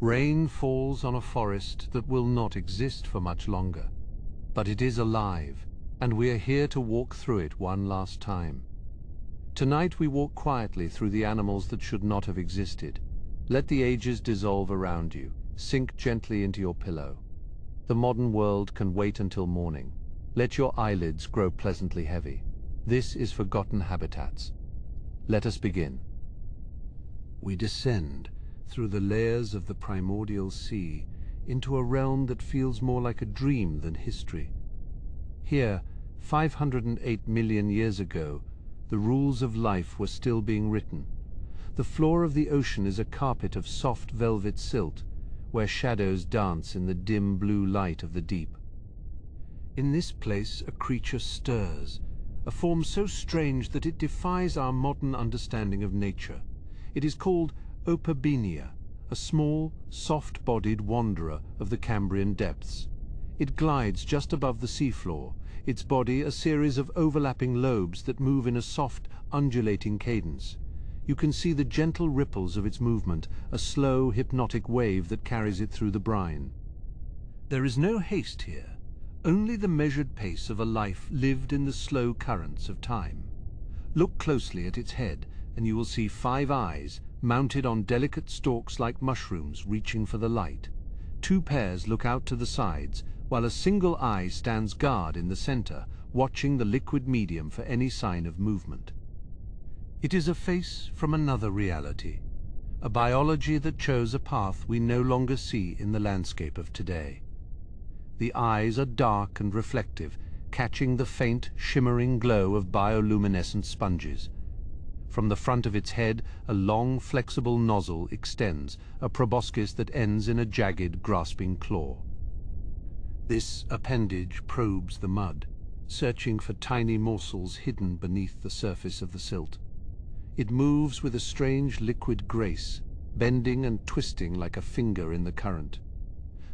Rain falls on a forest that will not exist for much longer. But it is alive, and we are here to walk through it one last time. Tonight we walk quietly through the animals that should not have existed. Let the ages dissolve around you. Sink gently into your pillow. The modern world can wait until morning. Let your eyelids grow pleasantly heavy. This is forgotten habitats. Let us begin. We descend through the layers of the primordial sea into a realm that feels more like a dream than history. Here, 508 million years ago, the rules of life were still being written. The floor of the ocean is a carpet of soft velvet silt, where shadows dance in the dim blue light of the deep. In this place a creature stirs, a form so strange that it defies our modern understanding of nature. It is called Opabenia, a small, soft-bodied wanderer of the Cambrian depths. It glides just above the seafloor, its body a series of overlapping lobes that move in a soft, undulating cadence. You can see the gentle ripples of its movement, a slow, hypnotic wave that carries it through the brine. There is no haste here, only the measured pace of a life lived in the slow currents of time. Look closely at its head, and you will see 5 eyes, mounted on delicate stalks like mushrooms reaching for the light. 2 pairs look out to the sides, while a single eye stands guard in the center, watching the liquid medium for any sign of movement. It is a face from another reality, a biology that chose a path we no longer see in the landscape of today. The eyes are dark and reflective, catching the faint, shimmering glow of bioluminescent sponges. From the front of its head, a long, flexible nozzle extends, a proboscis that ends in a jagged, grasping claw. This appendage probes the mud, searching for tiny morsels hidden beneath the surface of the silt. It moves with a strange liquid grace, bending and twisting like a finger in the current.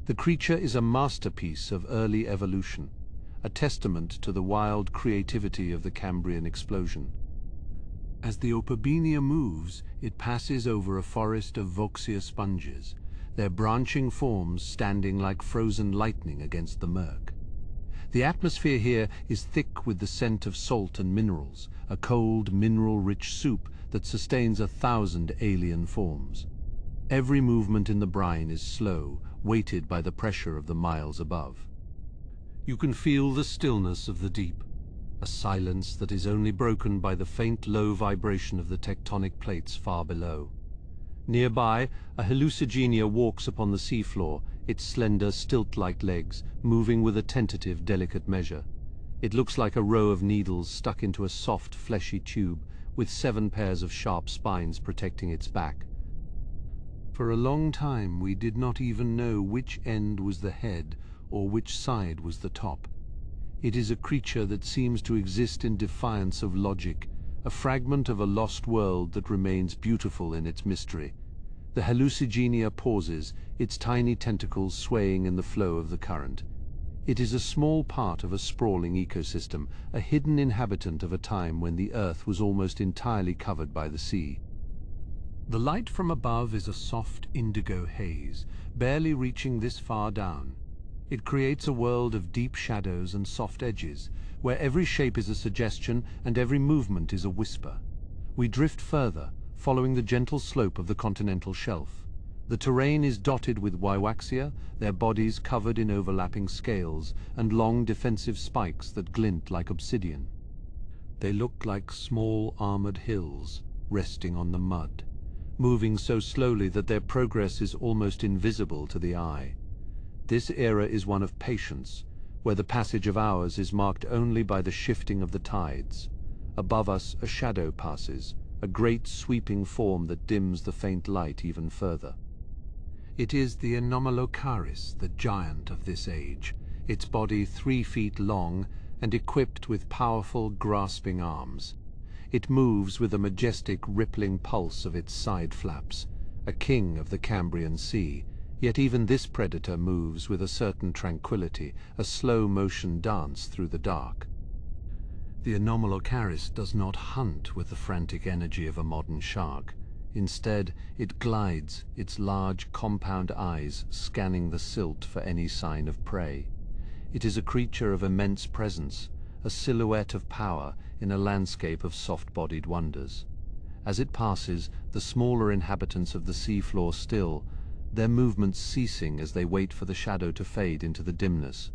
The creature is a masterpiece of early evolution, a testament to the wild creativity of the Cambrian explosion. As the Opabenia moves, it passes over a forest of Voxia sponges, their branching forms standing like frozen lightning against the murk. The atmosphere here is thick with the scent of salt and minerals, a cold, mineral-rich soup that sustains 1,000 alien forms. Every movement in the brine is slow, weighted by the pressure of the miles above. You can feel the stillness of the deep, a silence that is only broken by the faint low vibration of the tectonic plates far below. Nearby, a Helicoprion walks upon the seafloor, its slender, stilt-like legs moving with a tentative, delicate measure. It looks like a row of needles stuck into a soft, fleshy tube, with 7 pairs of sharp spines protecting its back. For a long time we did not even know which end was the head or which side was the top. It is a creature that seems to exist in defiance of logic, a fragment of a lost world that remains beautiful in its mystery. The Helicoprion pauses, its tiny tentacles swaying in the flow of the current. It is a small part of a sprawling ecosystem, a hidden inhabitant of a time when the Earth was almost entirely covered by the sea. The light from above is a soft indigo haze, barely reaching this far down. It creates a world of deep shadows and soft edges, where every shape is a suggestion and every movement is a whisper. We drift further, following the gentle slope of the continental shelf. The terrain is dotted with Wiwaxia, their bodies covered in overlapping scales and long defensive spikes that glint like obsidian. They look like small armored hills, resting on the mud, moving so slowly that their progress is almost invisible to the eye. This era is one of patience, where the passage of hours is marked only by the shifting of the tides. Above us a shadow passes, a great sweeping form that dims the faint light even further. It is the Anomalocaris, the giant of this age, its body 3 feet long and equipped with powerful, grasping arms. It moves with a majestic, rippling pulse of its side flaps, a king of the Cambrian Sea, yet even this predator moves with a certain tranquility, a slow-motion dance through the dark. The Anomalocaris does not hunt with the frantic energy of a modern shark. Instead, it glides, its large compound eyes scanning the silt for any sign of prey. It is a creature of immense presence, a silhouette of power in a landscape of soft-bodied wonders. As it passes, the smaller inhabitants of the seafloor still, their movements ceasing as they wait for the shadow to fade into the dimness.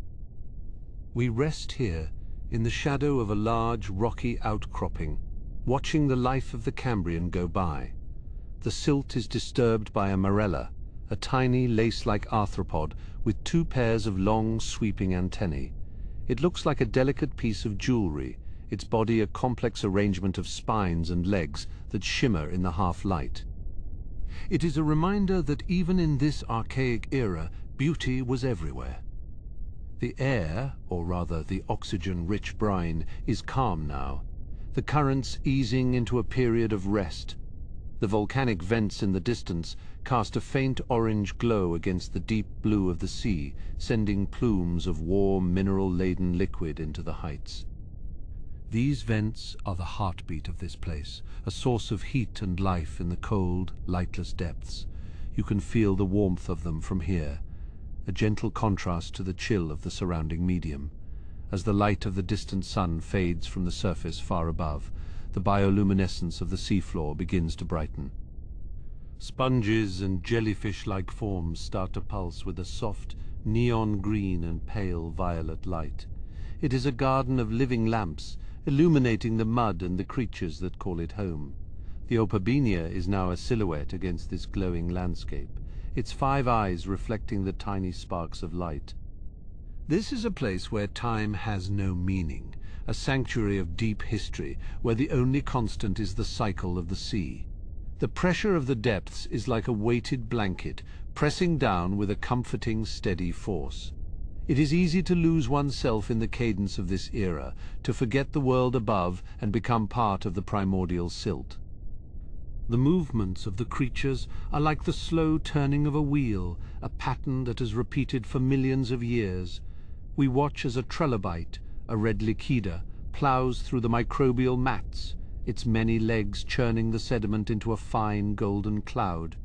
We rest here, in the shadow of a large rocky outcropping, watching the life of the Cambrian go by. The silt is disturbed by a marella, a tiny lace-like arthropod with 2 pairs of long, sweeping antennae. It looks like a delicate piece of jewelry, its body a complex arrangement of spines and legs that shimmer in the half-light. It is a reminder that even in this archaic era, beauty was everywhere. The air, or rather the oxygen-rich brine, is calm now, the currents easing into a period of rest. The volcanic vents in the distance cast a faint orange glow against the deep blue of the sea, sending plumes of warm, mineral-laden liquid into the heights. These vents are the heartbeat of this place, a source of heat and life in the cold, lightless depths. You can feel the warmth of them from here, a gentle contrast to the chill of the surrounding medium. As the light of the distant sun fades from the surface far above, the bioluminescence of the seafloor begins to brighten. Sponges and jellyfish-like forms start to pulse with a soft, neon green and pale violet light. It is a garden of living lamps, illuminating the mud and the creatures that call it home. The Opabinia is now a silhouette against this glowing landscape, its 5 eyes reflecting the tiny sparks of light. This is a place where time has no meaning, a sanctuary of deep history, where the only constant is the cycle of the sea. The pressure of the depths is like a weighted blanket, pressing down with a comforting, steady force. It is easy to lose oneself in the cadence of this era, to forget the world above and become part of the primordial silt. The movements of the creatures are like the slow turning of a wheel, a pattern that is repeated for millions of years. We watch as a trilobite, a red lichida, plows through the microbial mats, its many legs churning the sediment into a fine golden cloud.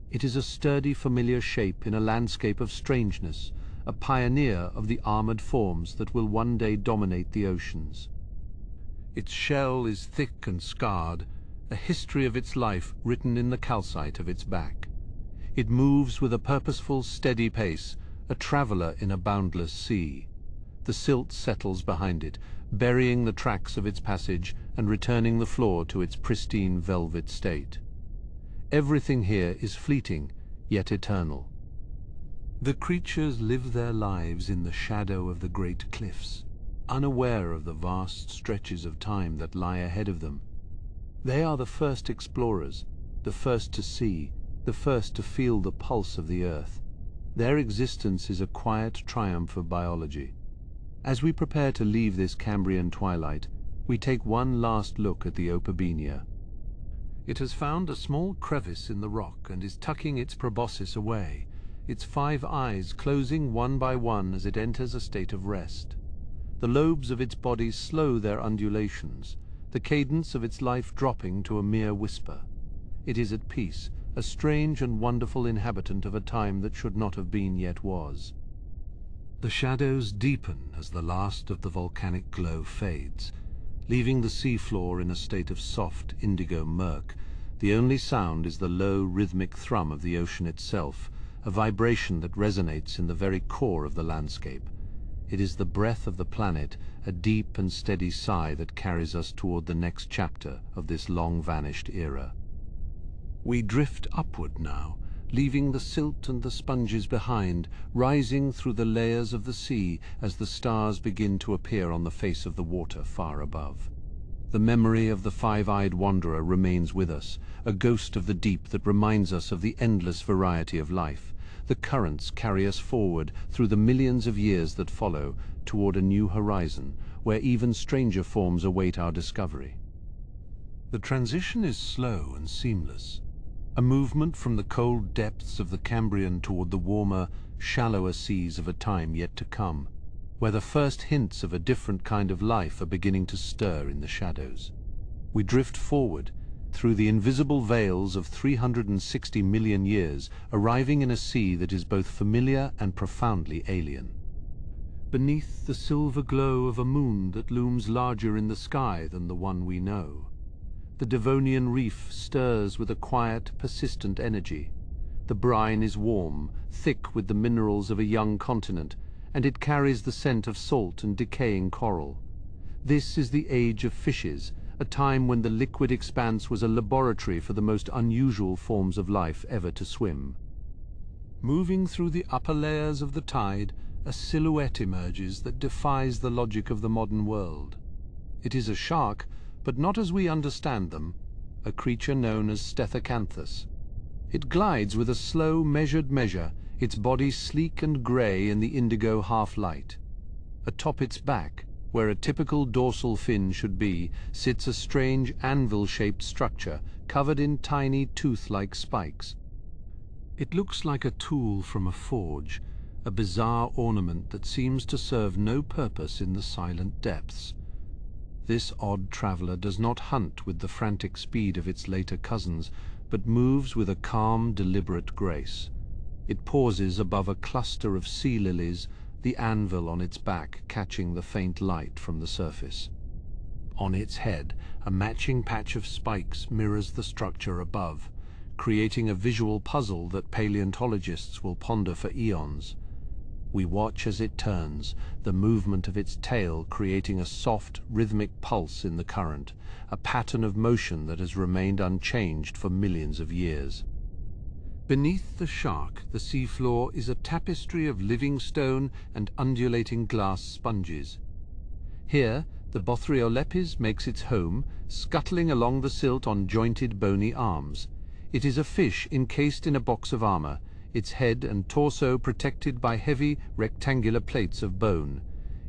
It is a sturdy, familiar shape in a landscape of strangeness, a pioneer of the armored forms that will one day dominate the oceans. Its shell is thick and scarred, a history of its life written in the calcite of its back. It moves with a purposeful, steady pace, a traveler in a boundless sea. The silt settles behind it, burying the tracks of its passage and returning the floor to its pristine velvet state. Everything here is fleeting, yet eternal. The creatures live their lives in the shadow of the great cliffs, unaware of the vast stretches of time that lie ahead of them. They are the first explorers, the first to see, the first to feel the pulse of the earth. Their existence is a quiet triumph of biology. As we prepare to leave this Cambrian twilight, we take one last look at the Opabinia. It has found a small crevice in the rock and is tucking its proboscis away, its 5 eyes closing one by one as it enters a state of rest. The lobes of its body slow their undulations, the cadence of its life dropping to a mere whisper. It is at peace, a strange and wonderful inhabitant of a time that should not have been yet was. The shadows deepen as the last of the volcanic glow fades, leaving the seafloor in a state of soft indigo murk. The only sound is the low, rhythmic thrum of the ocean itself, a vibration that resonates in the very core of the landscape. It is the breath of the planet, a deep and steady sigh that carries us toward the next chapter of this long-vanished era. We drift upward now, leaving the silt and the sponges behind, rising through the layers of the sea as the stars begin to appear on the face of the water far above. The memory of the 5-eyed wanderer remains with us, a ghost of the deep that reminds us of the endless variety of life. The currents carry us forward through the millions of years that follow, toward a new horizon, where even stranger forms await our discovery. The transition is slow and seamless, a movement from the cold depths of the Cambrian toward the warmer, shallower seas of a time yet to come, where the first hints of a different kind of life are beginning to stir in the shadows. We drift forward, through the invisible veils of 360 million years, arriving in a sea that is both familiar and profoundly alien. Beneath the silver glow of a moon that looms larger in the sky than the one we know, the Devonian reef stirs with a quiet, persistent energy. The brine is warm, thick with the minerals of a young continent, and it carries the scent of salt and decaying coral. This is the age of fishes, a time when the liquid expanse was a laboratory for the most unusual forms of life ever to swim. Moving through the upper layers of the tide, a silhouette emerges that defies the logic of the modern world. It is a shark, but not as we understand them, a creature known as Stethocanthus. It glides with a slow, measured measure, its body sleek and grey in the indigo half-light. Atop its back, where a typical dorsal fin should be, sits a strange anvil-shaped structure covered in tiny tooth-like spikes. It looks like a tool from a forge, a bizarre ornament that seems to serve no purpose in the silent depths. This odd traveller does not hunt with the frantic speed of its later cousins, but moves with a calm, deliberate grace. It pauses above a cluster of sea lilies, the anvil on its back catching the faint light from the surface. On its head, a matching patch of spikes mirrors the structure above, creating a visual puzzle that paleontologists will ponder for eons. We watch as it turns, the movement of its tail creating a soft, rhythmic pulse in the current, a pattern of motion that has remained unchanged for millions of years. Beneath the shark, the seafloor is a tapestry of living stone and undulating glass sponges. Here, the Bothriolepis makes its home, scuttling along the silt on jointed bony arms. It is a fish encased in a box of armor, its head and torso protected by heavy, rectangular plates of bone.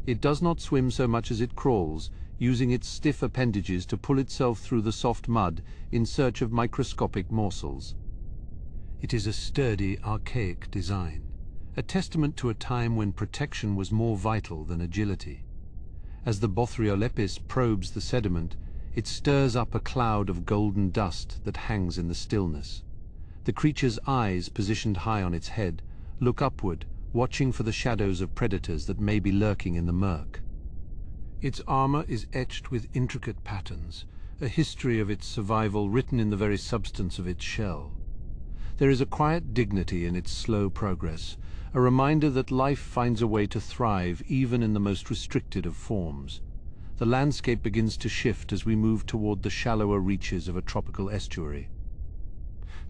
It does not swim so much as it crawls, using its stiff appendages to pull itself through the soft mud in search of microscopic morsels. It is a sturdy, archaic design, a testament to a time when protection was more vital than agility. As the Bothriolepis probes the sediment, it stirs up a cloud of golden dust that hangs in the stillness. The creature's eyes, positioned high on its head, look upward, watching for the shadows of predators that may be lurking in the murk. Its armor is etched with intricate patterns, a history of its survival written in the very substance of its shell. There is a quiet dignity in its slow progress, a reminder that life finds a way to thrive even in the most restricted of forms. The landscape begins to shift as we move toward the shallower reaches of a tropical estuary.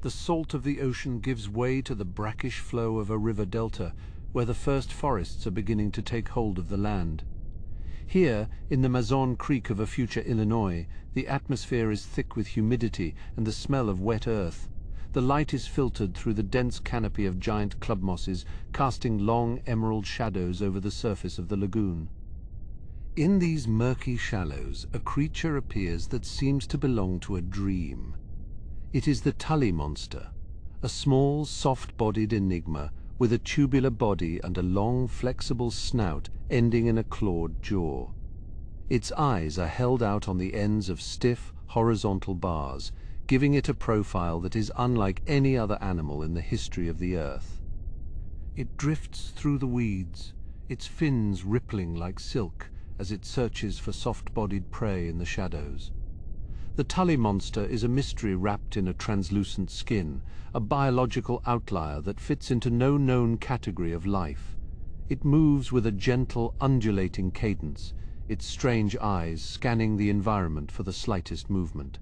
The salt of the ocean gives way to the brackish flow of a river delta, where the first forests are beginning to take hold of the land. Here, in the Mazon Creek of a future Illinois, the atmosphere is thick with humidity and the smell of wet earth. The light is filtered through the dense canopy of giant club mosses, casting long emerald shadows over the surface of the lagoon. In these murky shallows, a creature appears that seems to belong to a dream. It is the Tully monster, a small, soft-bodied enigma with a tubular body and a long, flexible snout ending in a clawed jaw. Its eyes are held out on the ends of stiff, horizontal bars, giving it a profile that is unlike any other animal in the history of the Earth. It drifts through the weeds, its fins rippling like silk as it searches for soft-bodied prey in the shadows. The Tully monster is a mystery wrapped in a translucent skin, a biological outlier that fits into no known category of life. It moves with a gentle, undulating cadence, its strange eyes scanning the environment for the slightest movement.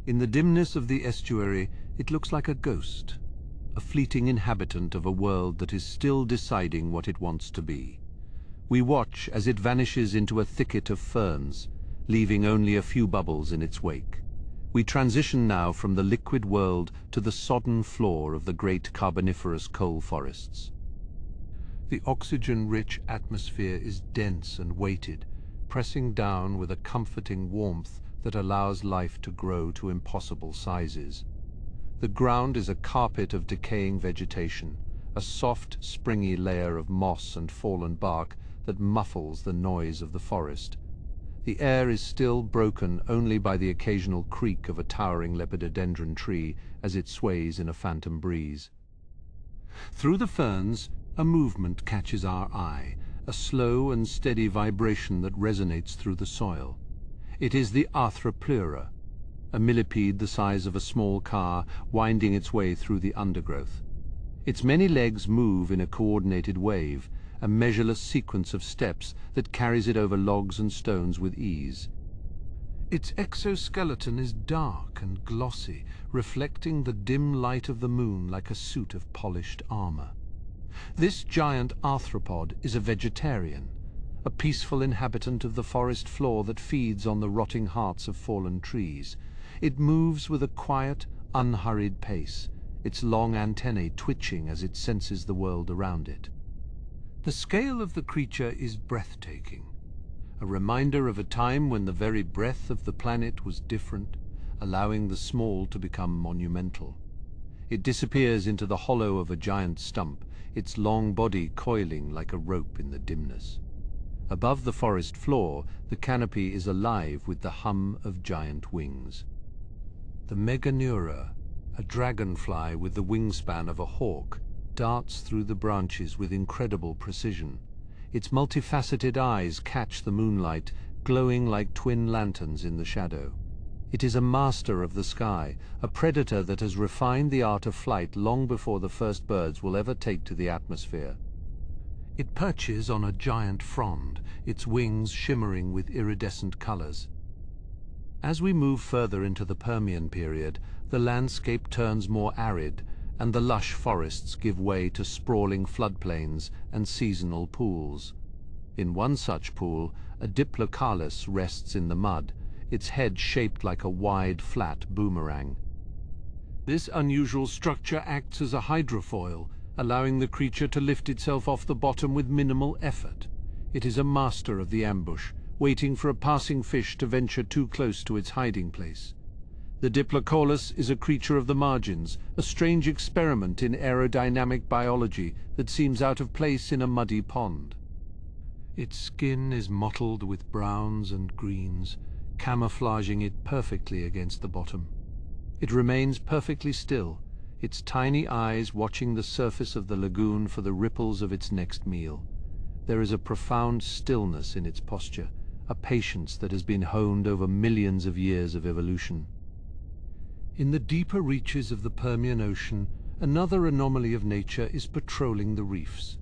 In the dimness of the estuary, it looks like a ghost, a fleeting inhabitant of a world that is still deciding what it wants to be. We watch as it vanishes into a thicket of ferns, leaving only a few bubbles in its wake. We transition now from the liquid world to the sodden floor of the great carboniferous coal forests. The oxygen-rich atmosphere is dense and weighted, pressing down with a comforting warmth that allows life to grow to impossible sizes. The ground is a carpet of decaying vegetation, a soft, springy layer of moss and fallen bark that muffles the noise of the forest. The air is still broken only by the occasional creak of a towering lepidodendron tree as it sways in a phantom breeze. Through the ferns, a movement catches our eye, a slow and steady vibration that resonates through the soil. It is the Arthropleura, a millipede the size of a small car winding its way through the undergrowth. Its many legs move in a coordinated wave, a measureless sequence of steps that carries it over logs and stones with ease. Its exoskeleton is dark and glossy, reflecting the dim light of the moon like a suit of polished armor. This giant arthropod is a vegetarian, a peaceful inhabitant of the forest floor that feeds on the rotting hearts of fallen trees. It moves with a quiet, unhurried pace, its long antennae twitching as it senses the world around it. The scale of the creature is breathtaking, a reminder of a time when the very breath of the planet was different, allowing the small to become monumental. It disappears into the hollow of a giant stump, its long body coiling like a rope in the dimness. Above the forest floor, the canopy is alive with the hum of giant wings. The Meganeura, a dragonfly with the wingspan of a hawk, darts through the branches with incredible precision. Its multifaceted eyes catch the moonlight, glowing like twin lanterns in the shadow. It is a master of the sky, a predator that has refined the art of flight long before the first birds will ever take to the atmosphere. It perches on a giant frond, its wings shimmering with iridescent colors. As we move further into the Permian period, the landscape turns more arid, and the lush forests give way to sprawling floodplains and seasonal pools. In one such pool, a Diplocalus rests in the mud, its head shaped like a wide, flat boomerang. This unusual structure acts as a hydrofoil, allowing the creature to lift itself off the bottom with minimal effort. It is a master of the ambush, waiting for a passing fish to venture too close to its hiding place. The Diplocalus is a creature of the margins, a strange experiment in aerodynamic biology that seems out of place in a muddy pond. Its skin is mottled with browns and greens, camouflaging it perfectly against the bottom. It remains perfectly still, its tiny eyes watching the surface of the lagoon for the ripples of its next meal. There is a profound stillness in its posture, a patience that has been honed over millions of years of evolution. In the deeper reaches of the Permian Ocean, another anomaly of nature is patrolling the reefs.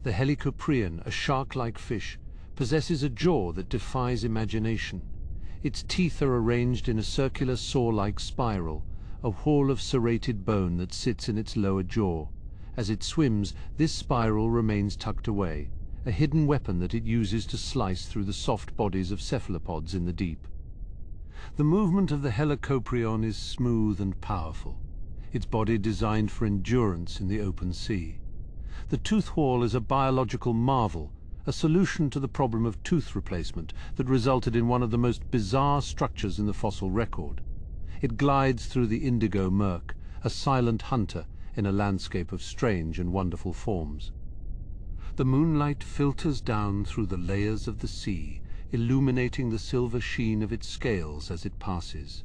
The Helicoprion, a shark-like fish, possesses a jaw that defies imagination. Its teeth are arranged in a circular saw-like spiral, a wall of serrated bone that sits in its lower jaw. As it swims, this spiral remains tucked away, a hidden weapon that it uses to slice through the soft bodies of cephalopods in the deep. The movement of the Helicoprion is smooth and powerful, its body designed for endurance in the open sea. The tooth whorl is a biological marvel, a solution to the problem of tooth replacement that resulted in one of the most bizarre structures in the fossil record. It glides through the indigo murk, a silent hunter in a landscape of strange and wonderful forms. The moonlight filters down through the layers of the sea, illuminating the silver sheen of its scales as it passes.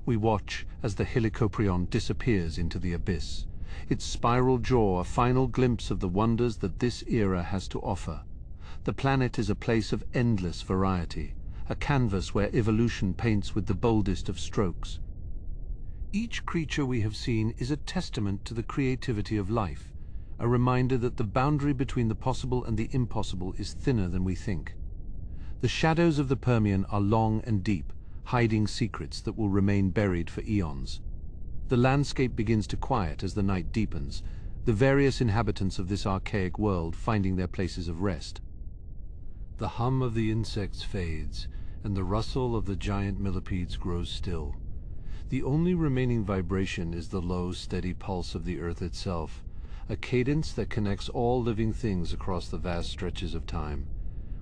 We watch as the Helicoprion disappears into the abyss, its spiral jaw a final glimpse of the wonders that this era has to offer. The planet is a place of endless variety, a canvas where evolution paints with the boldest of strokes. Each creature we have seen is a testament to the creativity of life, a reminder that the boundary between the possible and the impossible is thinner than we think. The shadows of the Permian are long and deep, hiding secrets that will remain buried for eons. The landscape begins to quiet as the night deepens, the various inhabitants of this archaic world finding their places of rest. The hum of the insects fades, and the rustle of the giant millipedes grows still. The only remaining vibration is the low, steady pulse of the earth itself, a cadence that connects all living things across the vast stretches of time.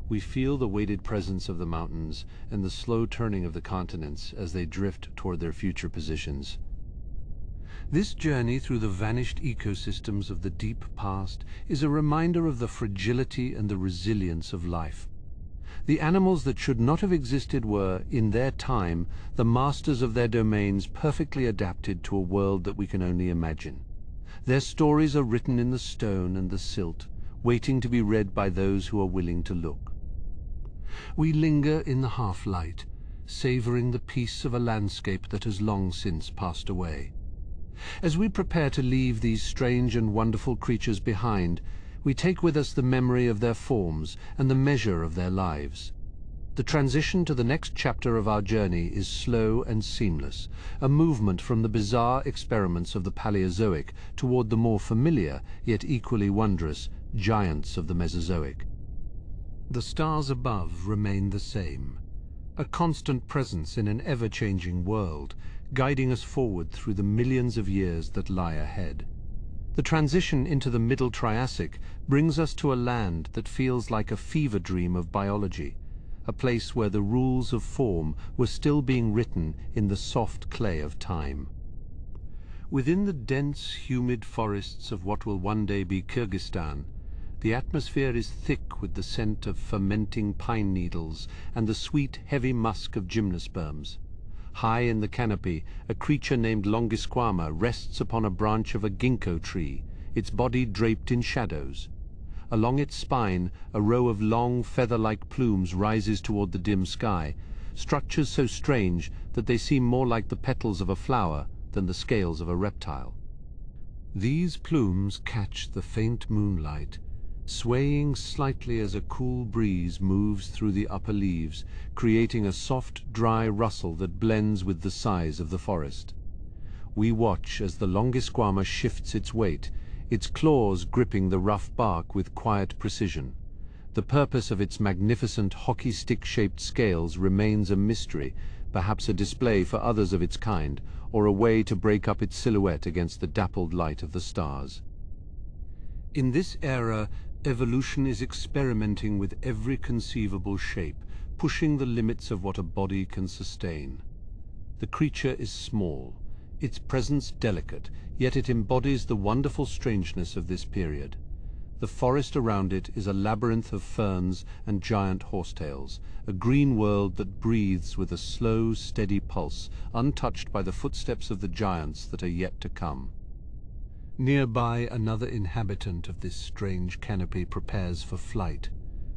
We feel the weighted presence of the mountains and the slow turning of the continents as they drift toward their future positions. This journey through the vanished ecosystems of the deep past is a reminder of the fragility and the resilience of life. The animals that should not have existed were, in their time, the masters of their domains, perfectly adapted to a world that we can only imagine. Their stories are written in the stone and the silt, waiting to be read by those who are willing to look. We linger in the half-light, savoring the peace of a landscape that has long since passed away. As we prepare to leave these strange and wonderful creatures behind, we take with us the memory of their forms and the measure of their lives. The transition to the next chapter of our journey is slow and seamless, a movement from the bizarre experiments of the Paleozoic toward the more familiar, yet equally wondrous, giants of the Mesozoic. The stars above remain the same, a constant presence in an ever-changing world, guiding us forward through the millions of years that lie ahead. The transition into the Middle Triassic brings us to a land that feels like a fever dream of biology, a place where the rules of form were still being written in the soft clay of time. Within the dense, humid forests of what will one day be Kyrgyzstan, the atmosphere is thick with the scent of fermenting pine needles and the sweet, heavy musk of gymnosperms. High in the canopy, a creature named Longisquama rests upon a branch of a ginkgo tree, its body draped in shadows. Along its spine, a row of long, feather-like plumes rises toward the dim sky, structures so strange that they seem more like the petals of a flower than the scales of a reptile. These plumes catch the faint moonlight, swaying slightly as a cool breeze moves through the upper leaves, creating a soft, dry rustle that blends with the size of the forest. We watch as the Longisquama shifts its weight, its claws gripping the rough bark with quiet precision. The purpose of its magnificent hockey stick-shaped scales remains a mystery, perhaps a display for others of its kind, or a way to break up its silhouette against the dappled light of the stars. In this era, evolution is experimenting with every conceivable shape, pushing the limits of what a body can sustain. The creature is small, its presence delicate, yet it embodies the wonderful strangeness of this period. The forest around it is a labyrinth of ferns and giant horsetails, a green world that breathes with a slow, steady pulse, untouched by the footsteps of the giants that are yet to come. Nearby, another inhabitant of this strange canopy prepares for flight,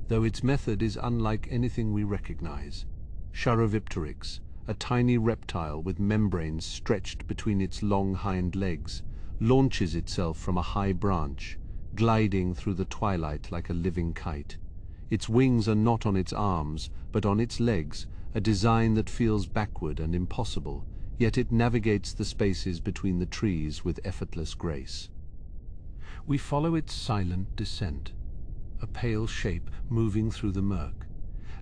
though its method is unlike anything we recognize. Charovipteryx, a tiny reptile with membranes stretched between its long hind legs, launches itself from a high branch, gliding through the twilight like a living kite. Its wings are not on its arms, but on its legs, a design that feels backward and impossible, yet it navigates the spaces between the trees with effortless grace. We follow its silent descent, a pale shape moving through the murk,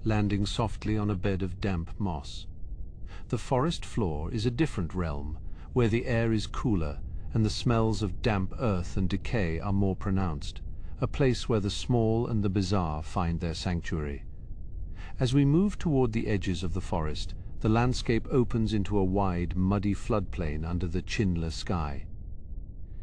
landing softly on a bed of damp moss. The forest floor is a different realm, where the air is cooler and the smells of damp earth and decay are more pronounced, a place where the small and the bizarre find their sanctuary. As we move toward the edges of the forest, the landscape opens into a wide, muddy floodplain under the chinless sky.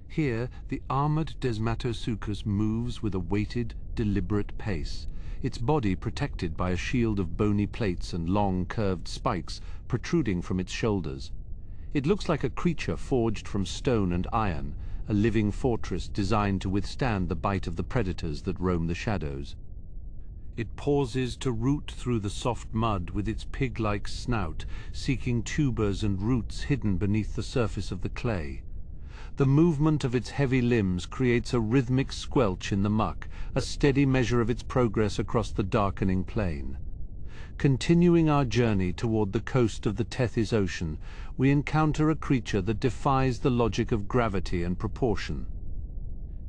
Here, the armored Desmatosuchus moves with a weighted, deliberate pace, its body protected by a shield of bony plates and long, curved spikes protruding from its shoulders. It looks like a creature forged from stone and iron, a living fortress designed to withstand the bite of the predators that roam the shadows. It pauses to root through the soft mud with its pig-like snout, seeking tubers and roots hidden beneath the surface of the clay. The movement of its heavy limbs creates a rhythmic squelch in the muck, a steady measure of its progress across the darkening plain. Continuing our journey toward the coast of the Tethys Ocean, we encounter a creature that defies the logic of gravity and proportion.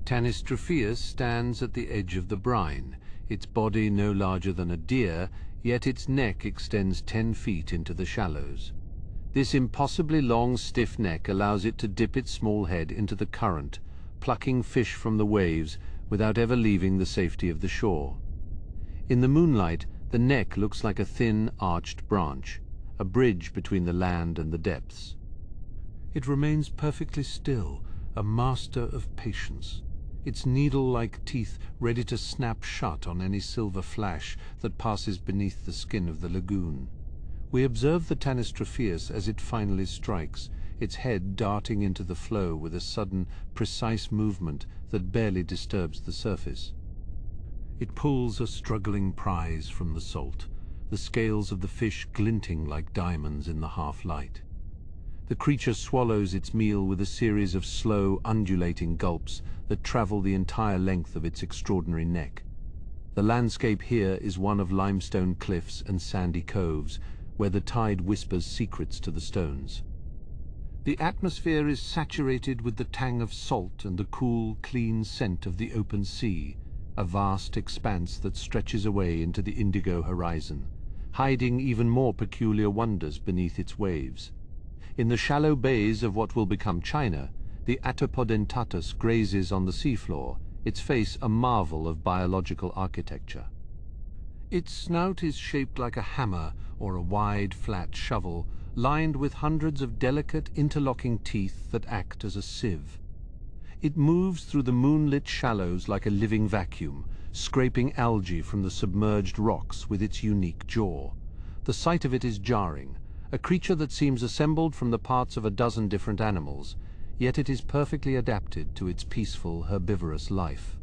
Tanistropheus stands at the edge of the brine, its body no larger than a deer, yet its neck extends 10 feet into the shallows. This impossibly long, stiff neck allows it to dip its small head into the current, plucking fish from the waves without ever leaving the safety of the shore. In the moonlight, the neck looks like a thin, arched branch, a bridge between the land and the depths. It remains perfectly still, a master of patience. its needle-like teeth ready to snap shut on any silver flash that passes beneath the skin of the lagoon. We observe the Tanistropheus as it finally strikes, its head darting into the flow with a sudden, precise movement that barely disturbs the surface. It pulls a struggling prize from the salt, the scales of the fish glinting like diamonds in the half-light. The creature swallows its meal with a series of slow, undulating gulps that travel the entire length of its extraordinary neck. The landscape here is one of limestone cliffs and sandy coves, where the tide whispers secrets to the stones. The atmosphere is saturated with the tang of salt and the cool, clean scent of the open sea, a vast expanse that stretches away into the indigo horizon, hiding even more peculiar wonders beneath its waves. In the shallow bays of what will become China, the Attopodentatus grazes on the seafloor, its face a marvel of biological architecture. Its snout is shaped like a hammer or a wide, flat shovel, lined with hundreds of delicate, interlocking teeth that act as a sieve. It moves through the moonlit shallows like a living vacuum, scraping algae from the submerged rocks with its unique jaw. The sight of it is jarring, a creature that seems assembled from the parts of a dozen different animals, yet it is perfectly adapted to its peaceful, herbivorous life.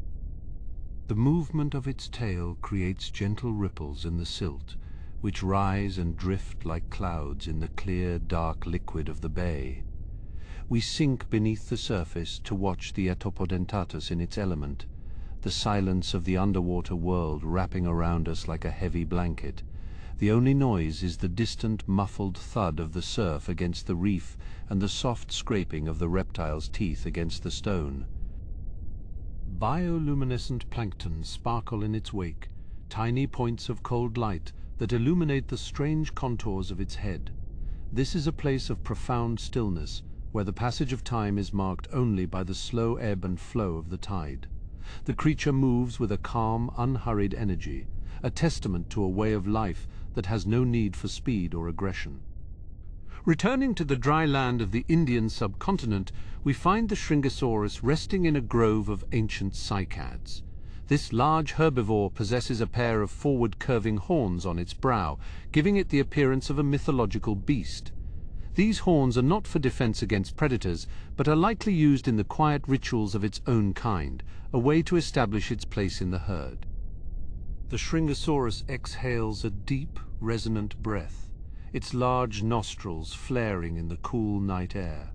The movement of its tail creates gentle ripples in the silt, which rise and drift like clouds in the clear, dark liquid of the bay. We sink beneath the surface to watch the Attopodentatus in its element, the silence of the underwater world wrapping around us like a heavy blanket. The only noise is the distant, muffled thud of the surf against the reef and the soft scraping of the reptile's teeth against the stone. Bioluminescent plankton sparkle in its wake, tiny points of cold light that illuminate the strange contours of its head. This is a place of profound stillness, where the passage of time is marked only by the slow ebb and flow of the tide. The creature moves with a calm, unhurried energy, a testament to a way of life that has no need for speed or aggression. Returning to the dry land of the Indian subcontinent, we find the Shringosaurus resting in a grove of ancient cycads. This large herbivore possesses a pair of forward-curving horns on its brow, giving it the appearance of a mythological beast. These horns are not for defense against predators, but are likely used in the quiet rituals of its own kind, a way to establish its place in the herd. The Shringosaurus exhales a deep, resonant breath, its large nostrils flaring in the cool night air.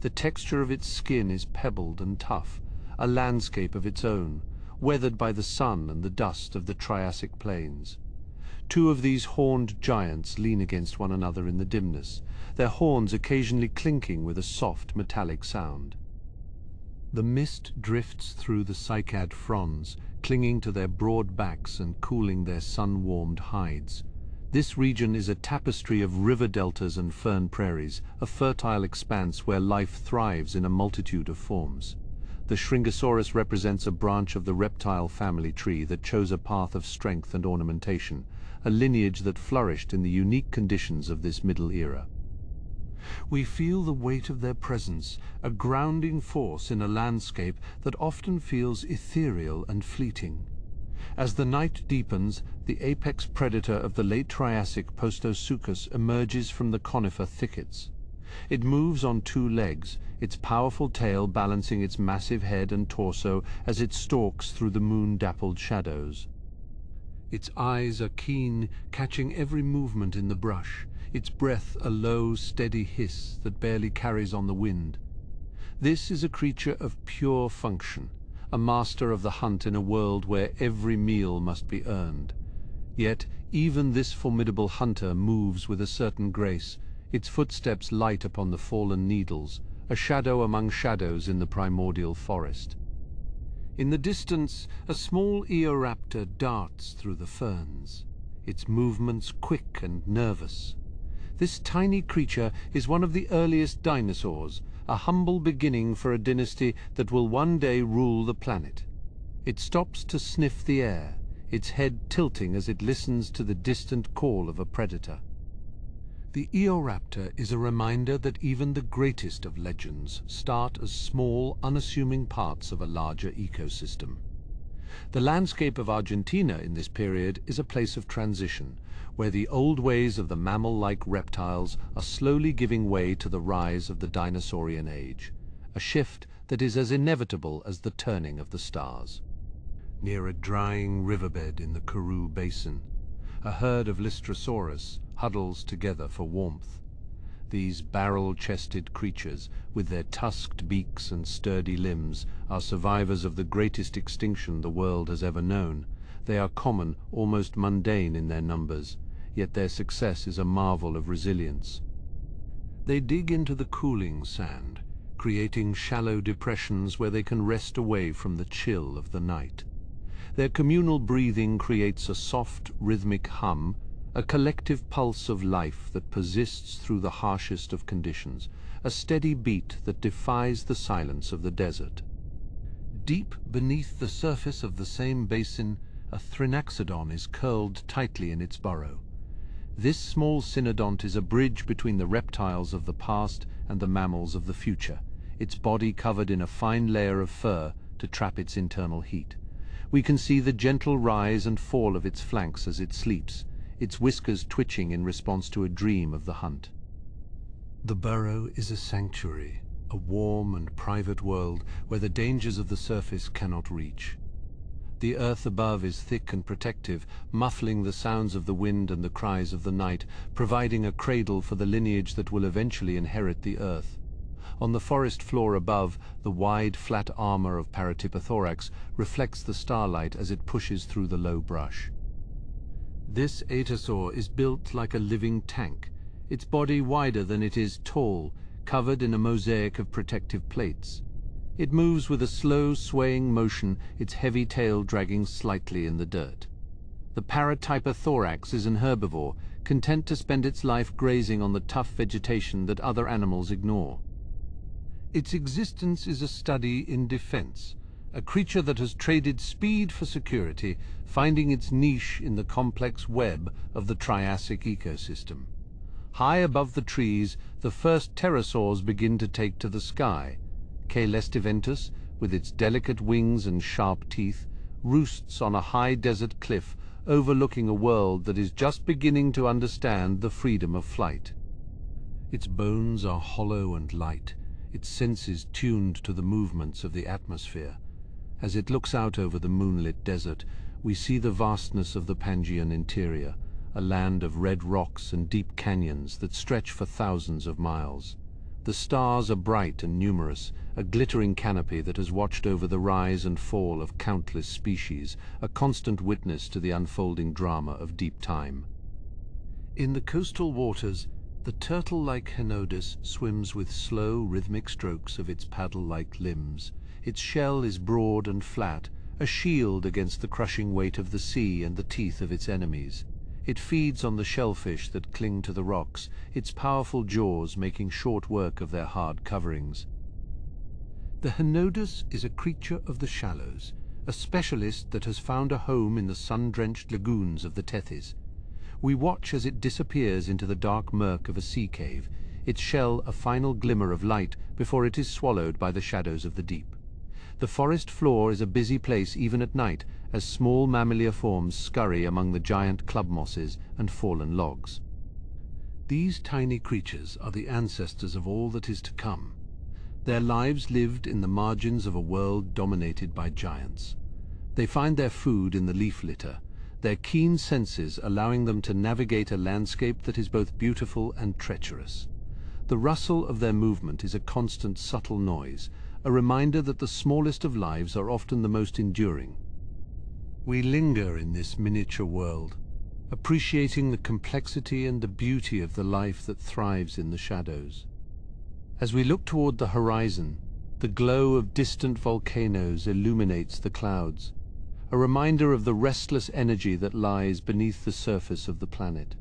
The texture of its skin is pebbled and tough, a landscape of its own, weathered by the sun and the dust of the Triassic plains. Two of these horned giants lean against one another in the dimness, their horns occasionally clinking with a soft metallic sound. The mist drifts through the cycad fronds, clinging to their broad backs and cooling their sun-warmed hides. This region is a tapestry of river deltas and fern prairies, a fertile expanse where life thrives in a multitude of forms. The Shringosaurus represents a branch of the reptile family tree that chose a path of strength and ornamentation, a lineage that flourished in the unique conditions of this middle era. We feel the weight of their presence, a grounding force in a landscape that often feels ethereal and fleeting. As the night deepens, the apex predator of the late Triassic Postosuchus emerges from the conifer thickets. It moves on two legs, its powerful tail balancing its massive head and torso as it stalks through the moon-dappled shadows. Its eyes are keen, catching every movement in the brush, its breath a low, steady hiss that barely carries on the wind. This is a creature of pure function, a master of the hunt in a world where every meal must be earned. Yet even this formidable hunter moves with a certain grace, its footsteps light upon the fallen needles, a shadow among shadows in the primordial forest. In the distance, a small Eoraptor darts through the ferns, its movements quick and nervous. This tiny creature is one of the earliest dinosaurs, a humble beginning for a dynasty that will one day rule the planet. It stops to sniff the air, its head tilting as it listens to the distant call of a predator. The Eoraptor is a reminder that even the greatest of legends start as small, unassuming parts of a larger ecosystem. The landscape of Argentina in this period is a place of transition, where the old ways of the mammal-like reptiles are slowly giving way to the rise of the dinosaurian age, a shift that is as inevitable as the turning of the stars. Near a drying riverbed in the Karoo Basin, a herd of Lystrosaurus huddles together for warmth. These barrel-chested creatures, with their tusked beaks and sturdy limbs, are survivors of the greatest extinction the world has ever known. They are common, almost mundane in their numbers, yet their success is a marvel of resilience. They dig into the cooling sand, creating shallow depressions where they can rest away from the chill of the night. Their communal breathing creates a soft, rhythmic hum, a collective pulse of life that persists through the harshest of conditions, a steady beat that defies the silence of the desert. Deep beneath the surface of the same basin, a Thrinaxodon is curled tightly in its burrow. This small cynodont is a bridge between the reptiles of the past and the mammals of the future, its body covered in a fine layer of fur to trap its internal heat. We can see the gentle rise and fall of its flanks as it sleeps, its whiskers twitching in response to a dream of the hunt. The burrow is a sanctuary, a warm and private world where the dangers of the surface cannot reach. The earth above is thick and protective, muffling the sounds of the wind and the cries of the night, providing a cradle for the lineage that will eventually inherit the earth. On the forest floor above, the wide, flat armor of Paratypothorax reflects the starlight as it pushes through the low brush. This Atasaur is built like a living tank, its body wider than it is tall, covered in a mosaic of protective plates. It moves with a slow, swaying motion, its heavy tail dragging slightly in the dirt. The Paratypothorax is an herbivore, content to spend its life grazing on the tough vegetation that other animals ignore. Its existence is a study in defense, a creature that has traded speed for security, finding its niche in the complex web of the Triassic ecosystem. High above the trees, the first pterosaurs begin to take to the sky. Caelestiventus, with its delicate wings and sharp teeth, roosts on a high desert cliff overlooking a world that is just beginning to understand the freedom of flight. Its bones are hollow and light, its senses tuned to the movements of the atmosphere. As it looks out over the moonlit desert, we see the vastness of the Pangaean interior, a land of red rocks and deep canyons that stretch for thousands of miles. The stars are bright and numerous, a glittering canopy that has watched over the rise and fall of countless species, a constant witness to the unfolding drama of deep time. In the coastal waters, the turtle-like Henodus swims with slow, rhythmic strokes of its paddle-like limbs. Its shell is broad and flat, a shield against the crushing weight of the sea and the teeth of its enemies. It feeds on the shellfish that cling to the rocks, its powerful jaws making short work of their hard coverings. The Henodus is a creature of the shallows, a specialist that has found a home in the sun-drenched lagoons of the Tethys. We watch as it disappears into the dark murk of a sea cave, its shell a final glimmer of light before it is swallowed by the shadows of the deep. The forest floor is a busy place even at night, as small mammalia forms scurry among the giant club mosses and fallen logs. These tiny creatures are the ancestors of all that is to come. Their lives lived in the margins of a world dominated by giants. They find their food in the leaf litter, their keen senses allowing them to navigate a landscape that is both beautiful and treacherous. The rustle of their movement is a constant subtle noise, a reminder that the smallest of lives are often the most enduring. We linger in this miniature world, appreciating the complexity and the beauty of the life that thrives in the shadows. As we look toward the horizon, the glow of distant volcanoes illuminates the clouds, a reminder of the restless energy that lies beneath the surface of the planet.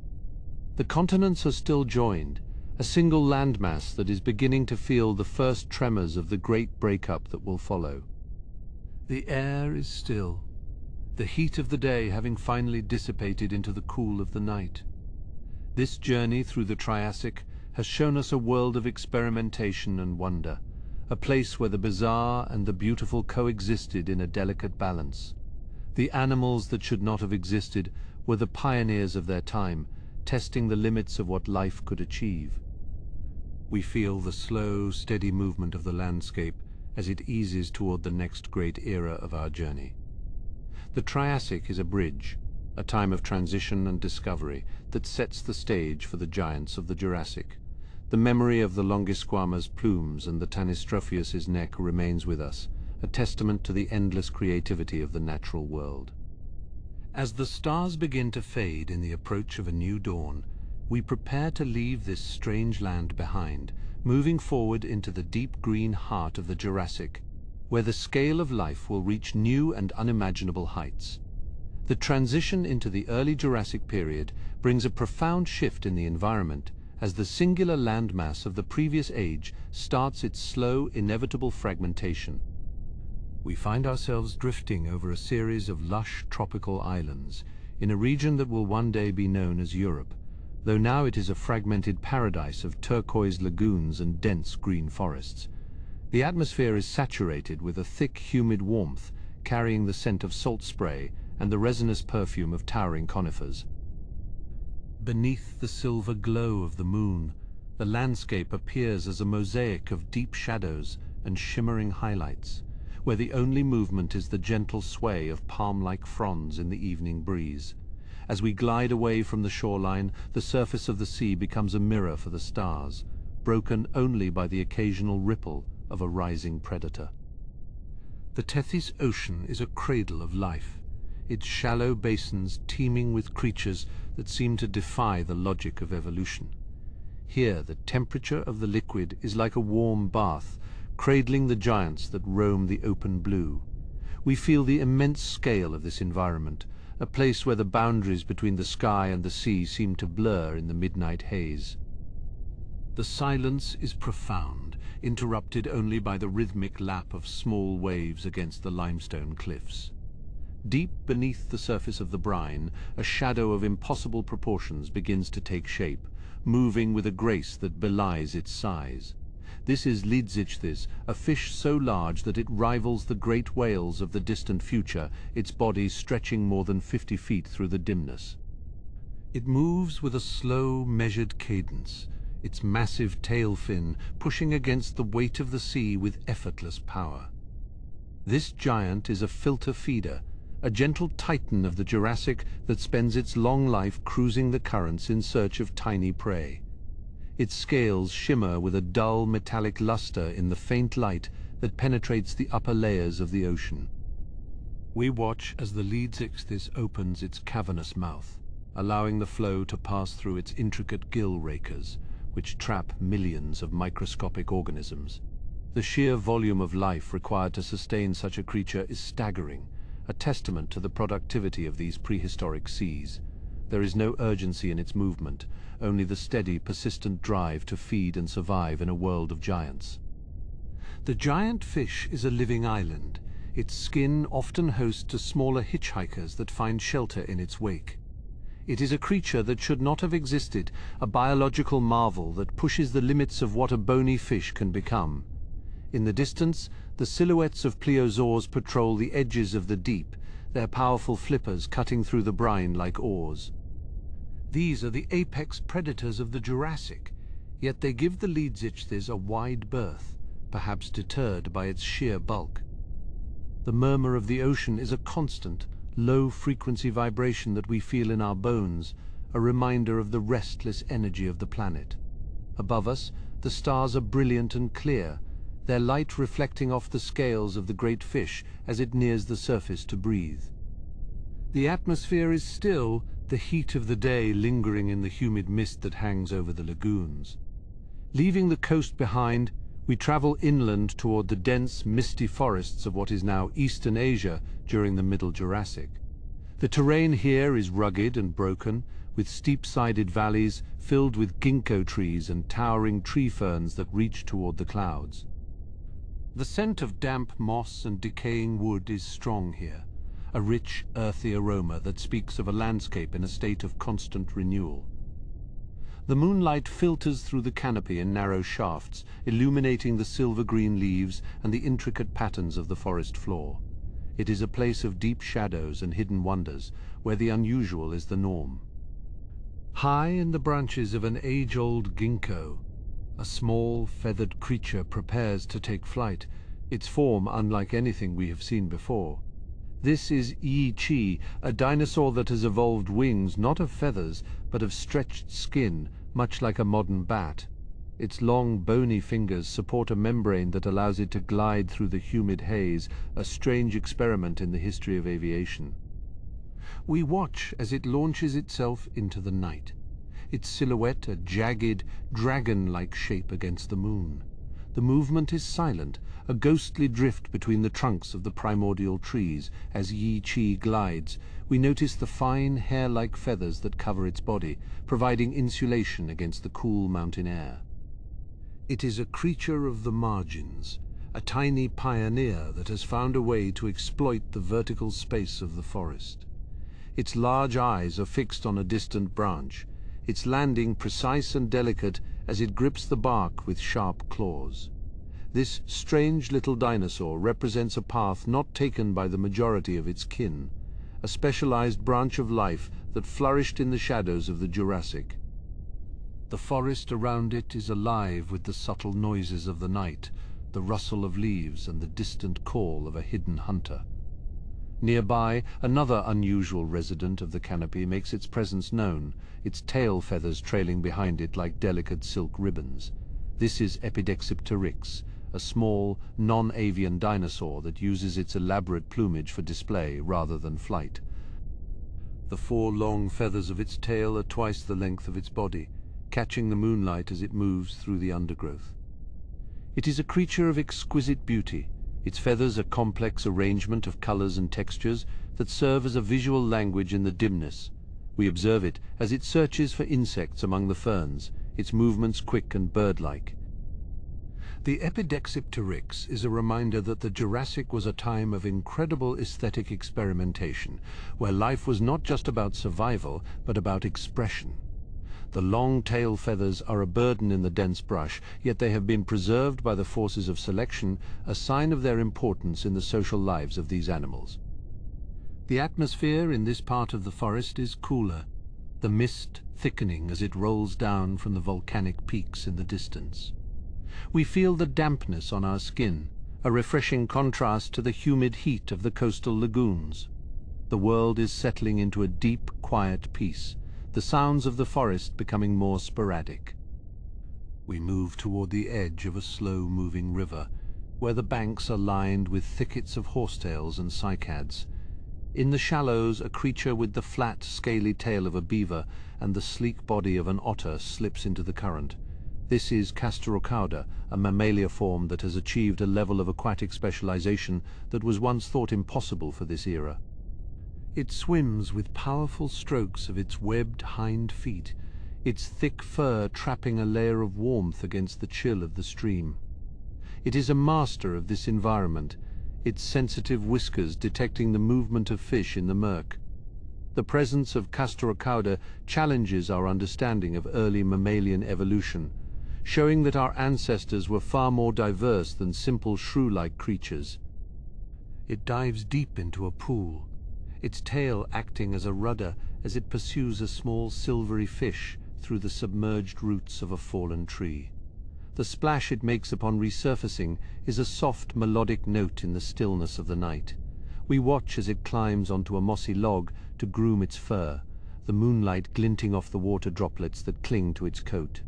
The continents are still joined, a single landmass that is beginning to feel the first tremors of the great breakup that will follow. The air is still, the heat of the day having finally dissipated into the cool of the night. This journey through the Triassic has shown us a world of experimentation and wonder, a place where the bizarre and the beautiful coexisted in a delicate balance. The animals that should not have existed were the pioneers of their time, testing the limits of what life could achieve. We feel the slow, steady movement of the landscape as it eases toward the next great era of our journey. The Triassic is a bridge, a time of transition and discovery that sets the stage for the giants of the Jurassic. The memory of the Longisquama's plumes and the Tanistrophius's neck remains with us, a testament to the endless creativity of the natural world. As the stars begin to fade in the approach of a new dawn, we prepare to leave this strange land behind, moving forward into the deep green heart of the Jurassic, where the scale of life will reach new and unimaginable heights. The transition into the early Jurassic period brings a profound shift in the environment as the singular landmass of the previous age starts its slow, inevitable fragmentation. We find ourselves drifting over a series of lush tropical islands in a region that will one day be known as Europe, though now it is a fragmented paradise of turquoise lagoons and dense green forests. The atmosphere is saturated with a thick, humid warmth, carrying the scent of salt spray and the resinous perfume of towering conifers. Beneath the silver glow of the moon, the landscape appears as a mosaic of deep shadows and shimmering highlights, where the only movement is the gentle sway of palm-like fronds in the evening breeze. As we glide away from the shoreline, the surface of the sea becomes a mirror for the stars, broken only by the occasional ripple of a rising predator. The Tethys Ocean is a cradle of life, its shallow basins teeming with creatures that seem to defy the logic of evolution. Here, the temperature of the liquid is like a warm bath, cradling the giants that roam the open blue. We feel the immense scale of this environment, a place where the boundaries between the sky and the sea seem to blur in the midnight haze. The silence is profound, interrupted only by the rhythmic lap of small waves against the limestone cliffs. Deep beneath the surface of the brine, a shadow of impossible proportions begins to take shape, moving with a grace that belies its size. This is Lidzichthys, a fish so large that it rivals the great whales of the distant future, its body stretching more than 50 feet through the dimness. It moves with a slow, measured cadence, its massive tail fin pushing against the weight of the sea with effortless power. This giant is a filter feeder, a gentle titan of the Jurassic that spends its long life cruising the currents in search of tiny prey. Its scales shimmer with a dull metallic luster in the faint light that penetrates the upper layers of the ocean. We watch as the Lidzichthys opens its cavernous mouth, allowing the flow to pass through its intricate gill rakers, which trap millions of microscopic organisms. The sheer volume of life required to sustain such a creature is staggering, a testament to the productivity of these prehistoric seas. There is no urgency in its movement, only the steady, persistent drive to feed and survive in a world of giants. The giant fish is a living island. Its skin often hosts smaller hitchhikers that find shelter in its wake. It is a creature that should not have existed, a biological marvel that pushes the limits of what a bony fish can become. In the distance, the silhouettes of plesiosaurs patrol the edges of the deep, their powerful flippers cutting through the brine like oars. These are the apex predators of the Jurassic, yet they give the Lidzichthys a wide berth, perhaps deterred by its sheer bulk. The murmur of the ocean is a constant, low-frequency vibration that we feel in our bones, a reminder of the restless energy of the planet. Above us, the stars are brilliant and clear, their light reflecting off the scales of the great fish as it nears the surface to breathe. The atmosphere is still, the heat of the day lingering in the humid mist that hangs over the lagoons. Leaving the coast behind, we travel inland toward the dense, misty forests of what is now Eastern Asia during the Middle Jurassic. The terrain here is rugged and broken, with steep-sided valleys filled with ginkgo trees and towering tree ferns that reach toward the clouds. The scent of damp moss and decaying wood is strong here, a rich, earthy aroma that speaks of a landscape in a state of constant renewal. The moonlight filters through the canopy in narrow shafts, illuminating the silver-green leaves and the intricate patterns of the forest floor. It is a place of deep shadows and hidden wonders, where the unusual is the norm. High in the branches of an age-old ginkgo, a small, feathered creature prepares to take flight, its form unlike anything we have seen before. This is Yi Chi, a dinosaur that has evolved wings not of feathers, but of stretched skin, much like a modern bat. Its long, bony fingers support a membrane that allows it to glide through the humid haze, a strange experiment in the history of aviation. We watch as it launches itself into the night, its silhouette a jagged, dragon-like shape against the moon. The movement is silent, a ghostly drift between the trunks of the primordial trees. As Yi Chi glides, we notice the fine, hair-like feathers that cover its body, providing insulation against the cool mountain air. It is a creature of the margins, a tiny pioneer that has found a way to exploit the vertical space of the forest. Its large eyes are fixed on a distant branch, its landing precise and delicate as it grips the bark with sharp claws. This strange little dinosaur represents a path not taken by the majority of its kin, a specialized branch of life that flourished in the shadows of the Jurassic. The forest around it is alive with the subtle noises of the night, the rustle of leaves and the distant call of a hidden hunter. Nearby, another unusual resident of the canopy makes its presence known, its tail feathers trailing behind it like delicate silk ribbons. This is Epidexipteryx, a small, non-avian dinosaur that uses its elaborate plumage for display rather than flight. The 4 long feathers of its tail are twice the length of its body, catching the moonlight as it moves through the undergrowth. It is a creature of exquisite beauty, its feathers a complex arrangement of colors and textures that serve as a visual language in the dimness. We observe it as it searches for insects among the ferns, its movements quick and bird-like. The Epidexipteryx is a reminder that the Jurassic was a time of incredible aesthetic experimentation, where life was not just about survival, but about expression. The long tail feathers are a burden in the dense brush, yet they have been preserved by the forces of selection, a sign of their importance in the social lives of these animals. The atmosphere in this part of the forest is cooler, the mist thickening as it rolls down from the volcanic peaks in the distance. We feel the dampness on our skin, a refreshing contrast to the humid heat of the coastal lagoons. The world is settling into a deep, quiet peace, the sounds of the forest becoming more sporadic. We move toward the edge of a slow-moving river, where the banks are lined with thickets of horsetails and cycads. In the shallows, a creature with the flat, scaly tail of a beaver and the sleek body of an otter slips into the current. This is Castorocauda, a mammalia form that has achieved a level of aquatic specialization that was once thought impossible for this era. It swims with powerful strokes of its webbed hind feet, its thick fur trapping a layer of warmth against the chill of the stream. It is a master of this environment, its sensitive whiskers detecting the movement of fish in the murk. The presence of Castorocauda challenges our understanding of early mammalian evolution, showing that our ancestors were far more diverse than simple shrew-like creatures. It dives deep into a pool, its tail acting as a rudder as it pursues a small silvery fish through the submerged roots of a fallen tree. The splash it makes upon resurfacing is a soft, melodic note in the stillness of the night. We watch as it climbs onto a mossy log to groom its fur, the moonlight glinting off the water droplets that cling to its coat.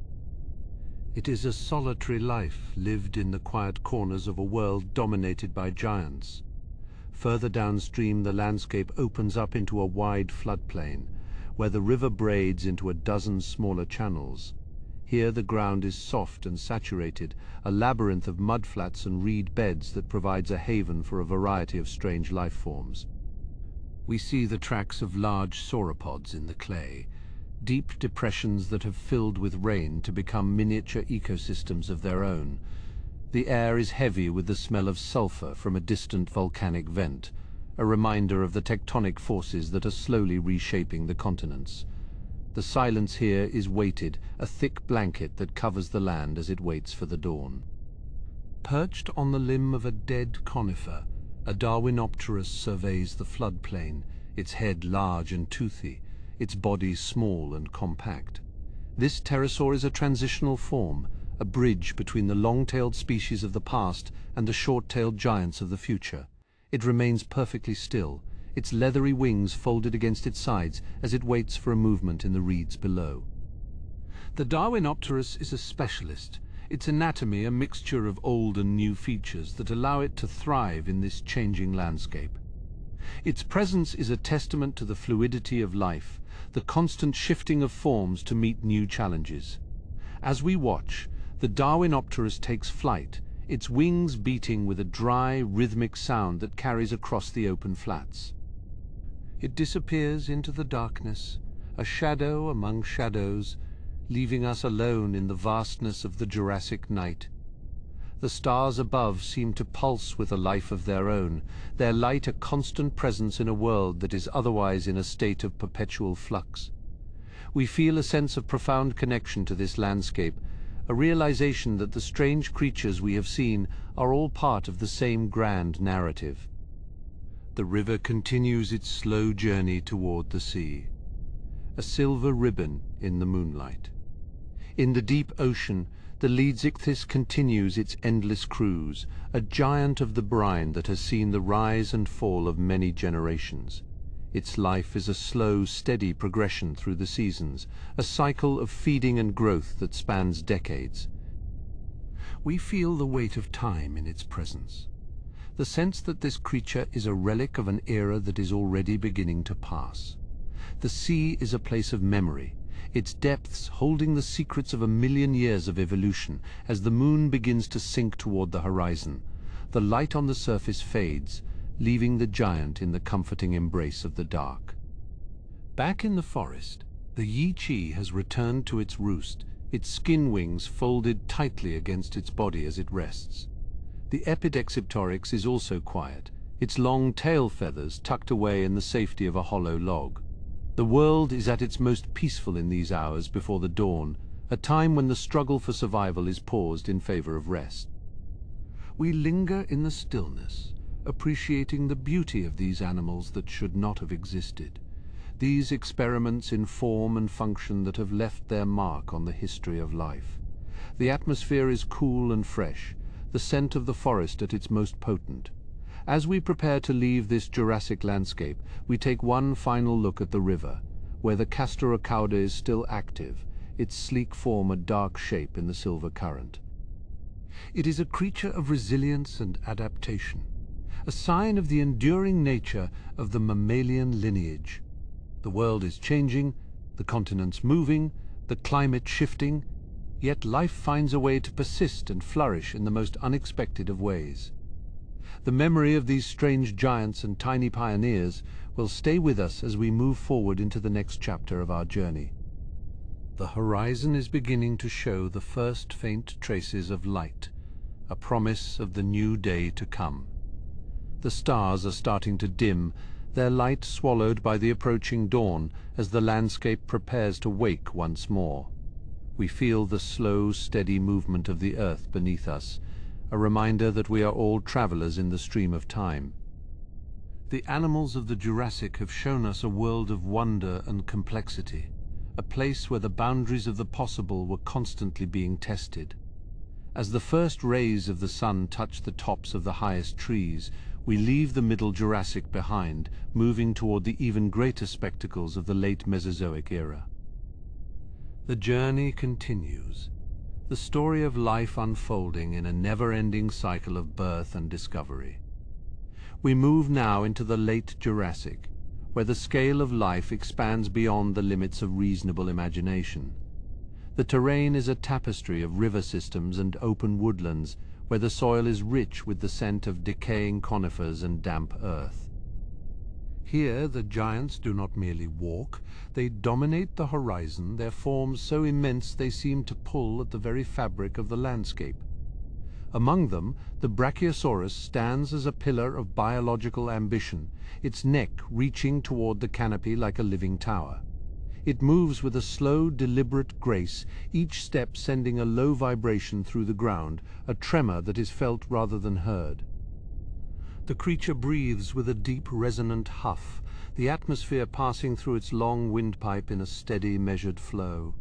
It is a solitary life lived in the quiet corners of a world dominated by giants. Further downstream, the landscape opens up into a wide floodplain, where the river braids into a dozen smaller channels. Here the ground is soft and saturated, a labyrinth of mudflats and reed beds that provides a haven for a variety of strange life forms. We see the tracks of large sauropods in the clay, deep depressions that have filled with rain to become miniature ecosystems of their own. The air is heavy with the smell of sulfur from a distant volcanic vent, a reminder of the tectonic forces that are slowly reshaping the continents. The silence here is weighted, a thick blanket that covers the land as it waits for the dawn. Perched on the limb of a dead conifer, a Darwinopterus surveys the floodplain, its head large and toothy, its body small and compact. This pterosaur is a transitional form, a bridge between the long-tailed species of the past and the short-tailed giants of the future. It remains perfectly still, its leathery wings folded against its sides as it waits for a movement in the reeds below. The Darwinopterus is a specialist, its anatomy a mixture of old and new features that allow it to thrive in this changing landscape. Its presence is a testament to the fluidity of life, the constant shifting of forms to meet new challenges. As we watch, the Darwinopterus takes flight, its wings beating with a dry, rhythmic sound that carries across the open flats. It disappears into the darkness, a shadow among shadows, leaving us alone in the vastness of the Jurassic night. The stars above seem to pulse with a life of their own, their light a constant presence in a world that is otherwise in a state of perpetual flux. We feel a sense of profound connection to this landscape, a realization that the strange creatures we have seen are all part of the same grand narrative. The river continues its slow journey toward the sea, a silver ribbon in the moonlight. In the deep ocean, the Leedsichthys continues its endless cruise, a giant of the brine that has seen the rise and fall of many generations. Its life is a slow, steady progression through the seasons, a cycle of feeding and growth that spans decades. We feel the weight of time in its presence, the sense that this creature is a relic of an era that is already beginning to pass. The sea is a place of memory, its depths holding the secrets of 1,000,000 years of evolution. As the moon begins to sink toward the horizon, the light on the surface fades, leaving the giant in the comforting embrace of the dark. Back in the forest, the Yi-Chi has returned to its roost, its skin wings folded tightly against its body as it rests. The Epidexiptorix is also quiet, its long tail feathers tucked away in the safety of a hollow log. The world is at its most peaceful in these hours before the dawn, a time when the struggle for survival is paused in favor of rest. We linger in the stillness, appreciating the beauty of these animals that should not have existed, these experiments in form and function that have left their mark on the history of life. The atmosphere is cool and fresh, the scent of the forest at its most potent. As we prepare to leave this Jurassic landscape, we take one final look at the river, where the Castor Ocauda is still active, its sleek form a dark shape in the silver current. It is a creature of resilience and adaptation, a sign of the enduring nature of the mammalian lineage. The world is changing, the continents moving, the climate shifting, yet life finds a way to persist and flourish in the most unexpected of ways. The memory of these strange giants and tiny pioneers will stay with us as we move forward into the next chapter of our journey. The horizon is beginning to show the first faint traces of light, a promise of the new day to come. The stars are starting to dim, their light swallowed by the approaching dawn as the landscape prepares to wake once more. We feel the slow, steady movement of the earth beneath us, a reminder that we are all travelers in the stream of time. The animals of the Jurassic have shown us a world of wonder and complexity, a place where the boundaries of the possible were constantly being tested. As the first rays of the sun touch the tops of the highest trees, we leave the Middle Jurassic behind, moving toward the even greater spectacles of the late Mesozoic era. The journey continues, the story of life unfolding in a never-ending cycle of birth and discovery. We move now into the late Jurassic, where the scale of life expands beyond the limits of reasonable imagination. The terrain is a tapestry of river systems and open woodlands, where the soil is rich with the scent of decaying conifers and damp earth. Here the giants do not merely walk, they dominate the horizon, their forms so immense they seem to pull at the very fabric of the landscape. Among them, the Brachiosaurus stands as a pillar of biological ambition, its neck reaching toward the canopy like a living tower. It moves with a slow, deliberate grace, each step sending a low vibration through the ground, a tremor that is felt rather than heard. The creature breathes with a deep, resonant huff, the atmosphere passing through its long windpipe in a steady, measured flow.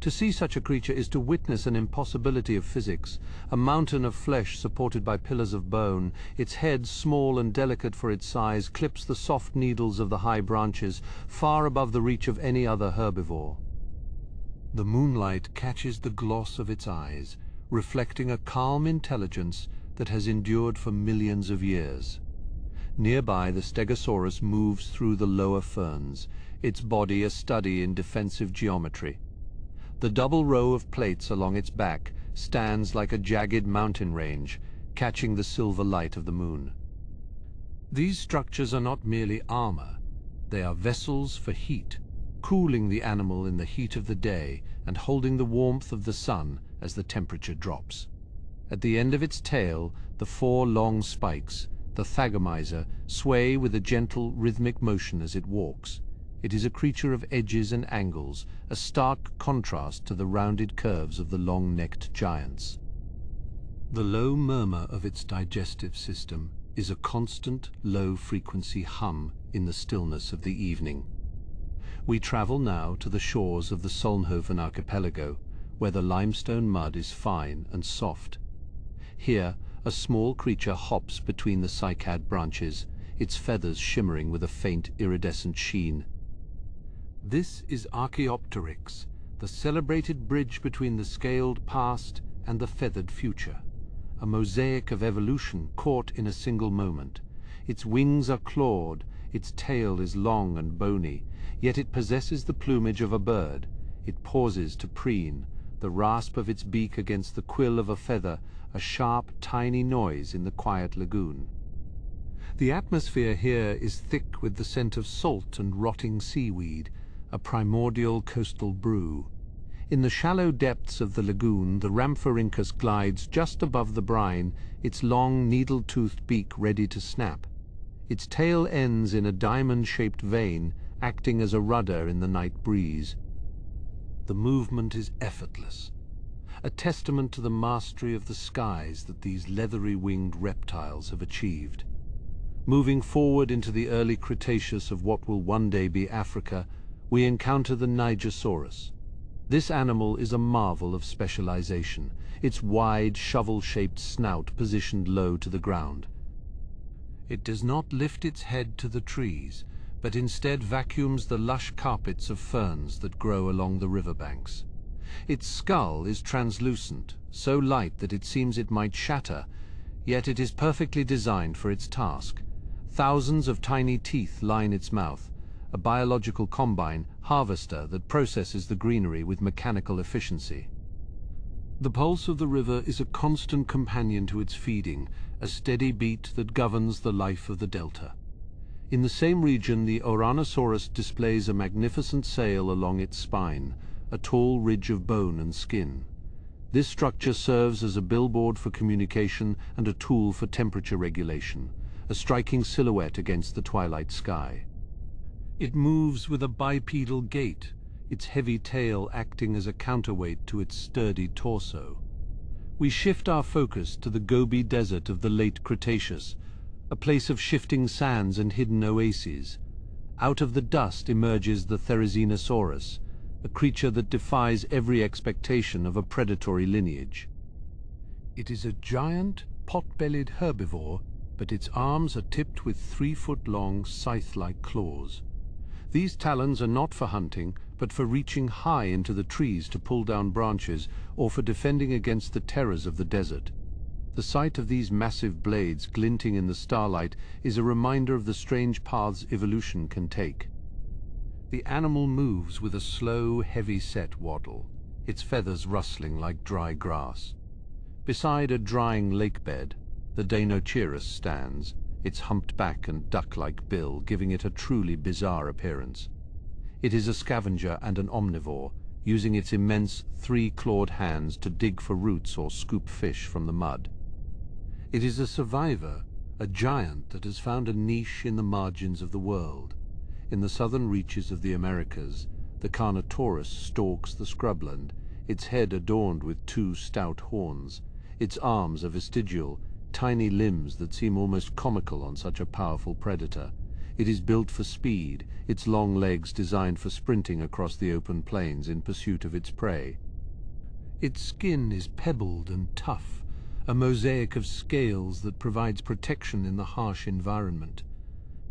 To see such a creature is to witness an impossibility of physics, a mountain of flesh supported by pillars of bone. Its head, small and delicate for its size, clips the soft needles of the high branches, far above the reach of any other herbivore. The moonlight catches the gloss of its eyes, reflecting a calm intelligence that has endured for millions of years. Nearby, the Stegosaurus moves through the lower ferns, its body a study in defensive geometry. The double row of plates along its back stands like a jagged mountain range, catching the silver light of the moon. These structures are not merely armor, they are vessels for heat, cooling the animal in the heat of the day and holding the warmth of the sun as the temperature drops. At the end of its tail, the 4 long spikes, the thagomizer, sway with a gentle, rhythmic motion as it walks. It is a creature of edges and angles, a stark contrast to the rounded curves of the long-necked giants. The low murmur of its digestive system is a constant, low-frequency hum in the stillness of the evening. We travel now to the shores of the Solnhofen archipelago, where the limestone mud is fine and soft. Here, a small creature hops between the cycad branches, its feathers shimmering with a faint iridescent sheen. This is Archaeopteryx, the celebrated bridge between the scaled past and the feathered future, a mosaic of evolution caught in a single moment. Its wings are clawed, its tail is long and bony, yet it possesses the plumage of a bird. It pauses to preen, the rasp of its beak against the quill of a feather, a sharp, tiny noise in the quiet lagoon. The atmosphere here is thick with the scent of salt and rotting seaweed, a primordial coastal brew. In the shallow depths of the lagoon, the Rhamphorhynchus glides just above the brine, its long, needle-toothed beak ready to snap. Its tail ends in a diamond-shaped vein, acting as a rudder in the night breeze. The movement is effortless, a testament to the mastery of the skies that these leathery-winged reptiles have achieved. Moving forward into the early Cretaceous of what will one day be Africa, we encounter the Nigersaurus. This animal is a marvel of specialization, its wide, shovel-shaped snout positioned low to the ground. It does not lift its head to the trees, but instead vacuums the lush carpets of ferns that grow along the riverbanks. Its skull is translucent, so light that it seems it might shatter, yet it is perfectly designed for its task. Thousands of tiny teeth line its mouth, a biological combine, harvester that processes the greenery with mechanical efficiency. The pulse of the river is a constant companion to its feeding, a steady beat that governs the life of the delta. In the same region, the Ouranosaurus displays a magnificent sail along its spine, a tall ridge of bone and skin. This structure serves as a billboard for communication and a tool for temperature regulation, a striking silhouette against the twilight sky. It moves with a bipedal gait, its heavy tail acting as a counterweight to its sturdy torso. We shift our focus to the Gobi Desert of the late Cretaceous, a place of shifting sands and hidden oases. Out of the dust emerges the Therizinosaurus, a creature that defies every expectation of a predatory lineage. It is a giant, pot-bellied herbivore, but its arms are tipped with 3-foot-long, scythe-like claws. These talons are not for hunting, but for reaching high into the trees to pull down branches or for defending against the terrors of the desert. The sight of these massive blades glinting in the starlight is a reminder of the strange paths evolution can take. The animal moves with a slow, heavy-set waddle, its feathers rustling like dry grass. Beside a drying lake bed, the Deinocheirus stands, its humped back and duck-like bill giving it a truly bizarre appearance. It is a scavenger and an omnivore, using its immense 3-clawed hands to dig for roots or scoop fish from the mud. It is a survivor, a giant that has found a niche in the margins of the world. In the southern reaches of the Americas, The Carnotaurus stalks the scrubland, its head adorned with two stout horns. Its arms are vestigial, tiny limbs that seem almost comical on such a powerful predator. It is built for speed, its long legs designed for sprinting across the open plains in pursuit of its prey. Its skin is pebbled and tough, a mosaic of scales that provides protection in the harsh environment.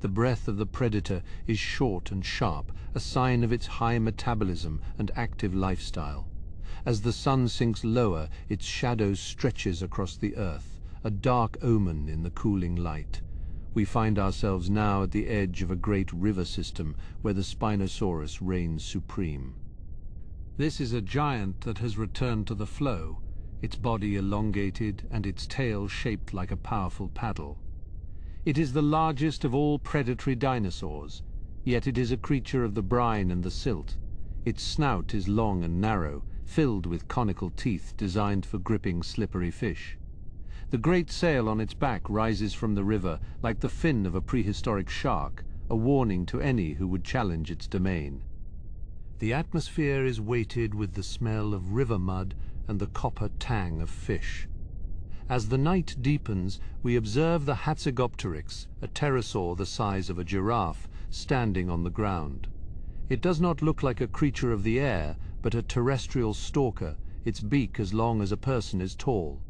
The breath of the predator is short and sharp, a sign of its high metabolism and active lifestyle. As the sun sinks lower, its shadow stretches across the earth, a dark omen in the cooling light. We find ourselves now at the edge of a great river system where the Spinosaurus reigns supreme. This is a giant that has returned to the flow, its body elongated and its tail shaped like a powerful paddle. It is the largest of all predatory dinosaurs, yet it is a creature of the brine and the silt. Its snout is long and narrow, filled with conical teeth designed for gripping slippery fish. The great sail on its back rises from the river like the fin of a prehistoric shark, a warning to any who would challenge its domain. The atmosphere is weighted with the smell of river mud and the copper tang of fish. As the night deepens, we observe the Hatzegopteryx, a pterosaur the size of a giraffe, standing on the ground. It does not look like a creature of the air, but a terrestrial stalker, its beak as long as a person is tall.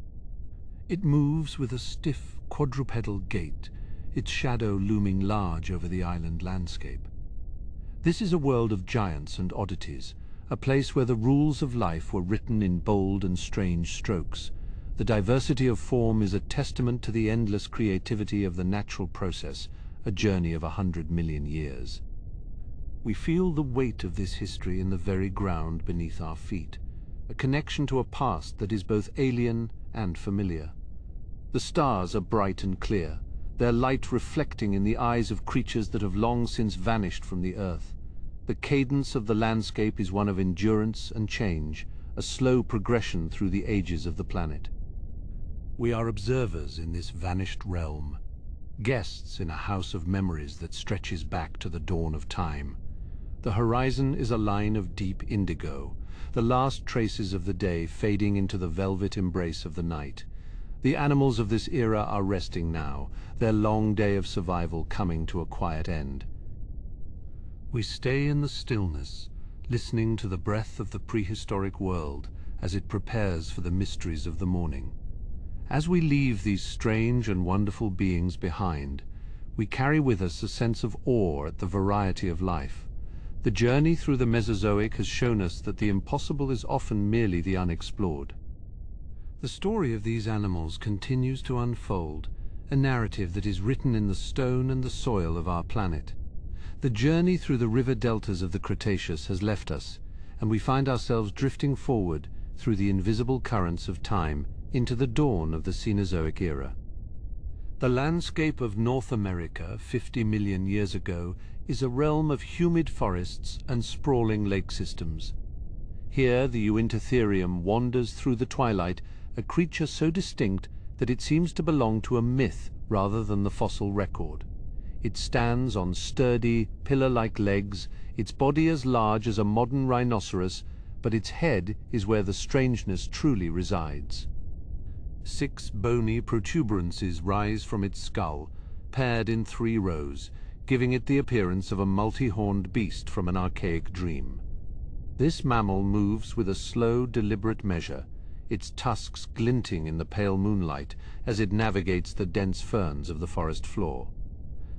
It moves with a stiff, quadrupedal gait, its shadow looming large over the island landscape. This is a world of giants and oddities, a place where the rules of life were written in bold and strange strokes. The diversity of form is a testament to the endless creativity of the natural process, a journey of 100 million years. We feel the weight of this history in the very ground beneath our feet, a connection to a past that is both alien and familiar. The stars are bright and clear, their light reflecting in the eyes of creatures that have long since vanished from the earth. The cadence of the landscape is one of endurance and change, a slow progression through the ages of the planet. We are observers in this vanished realm, guests in a house of memories that stretches back to the dawn of time. The horizon is a line of deep indigo, the last traces of the day fading into the velvet embrace of the night. The animals of this era are resting now, their long day of survival coming to a quiet end. We stay in the stillness, listening to the breath of the prehistoric world as it prepares for the mysteries of the morning. As we leave these strange and wonderful beings behind, we carry with us a sense of awe at the variety of life. The journey through the Mesozoic has shown us that the impossible is often merely the unexplored. The story of these animals continues to unfold, a narrative that is written in the stone and the soil of our planet. The journey through the river deltas of the Cretaceous has left us, and we find ourselves drifting forward through the invisible currents of time into the dawn of the Cenozoic era. The landscape of North America 50 million years ago is a realm of humid forests and sprawling lake systems. Here the Uintatherium wanders through the twilight, a creature so distinct that it seems to belong to a myth rather than the fossil record. It stands on sturdy, pillar-like legs, its body as large as a modern rhinoceros, but its head is where the strangeness truly resides. 6 bony protuberances rise from its skull, paired in 3 rows, giving it the appearance of a multi-horned beast from an archaic dream. This mammal moves with a slow, deliberate measure, its tusks glinting in the pale moonlight as it navigates the dense ferns of the forest floor.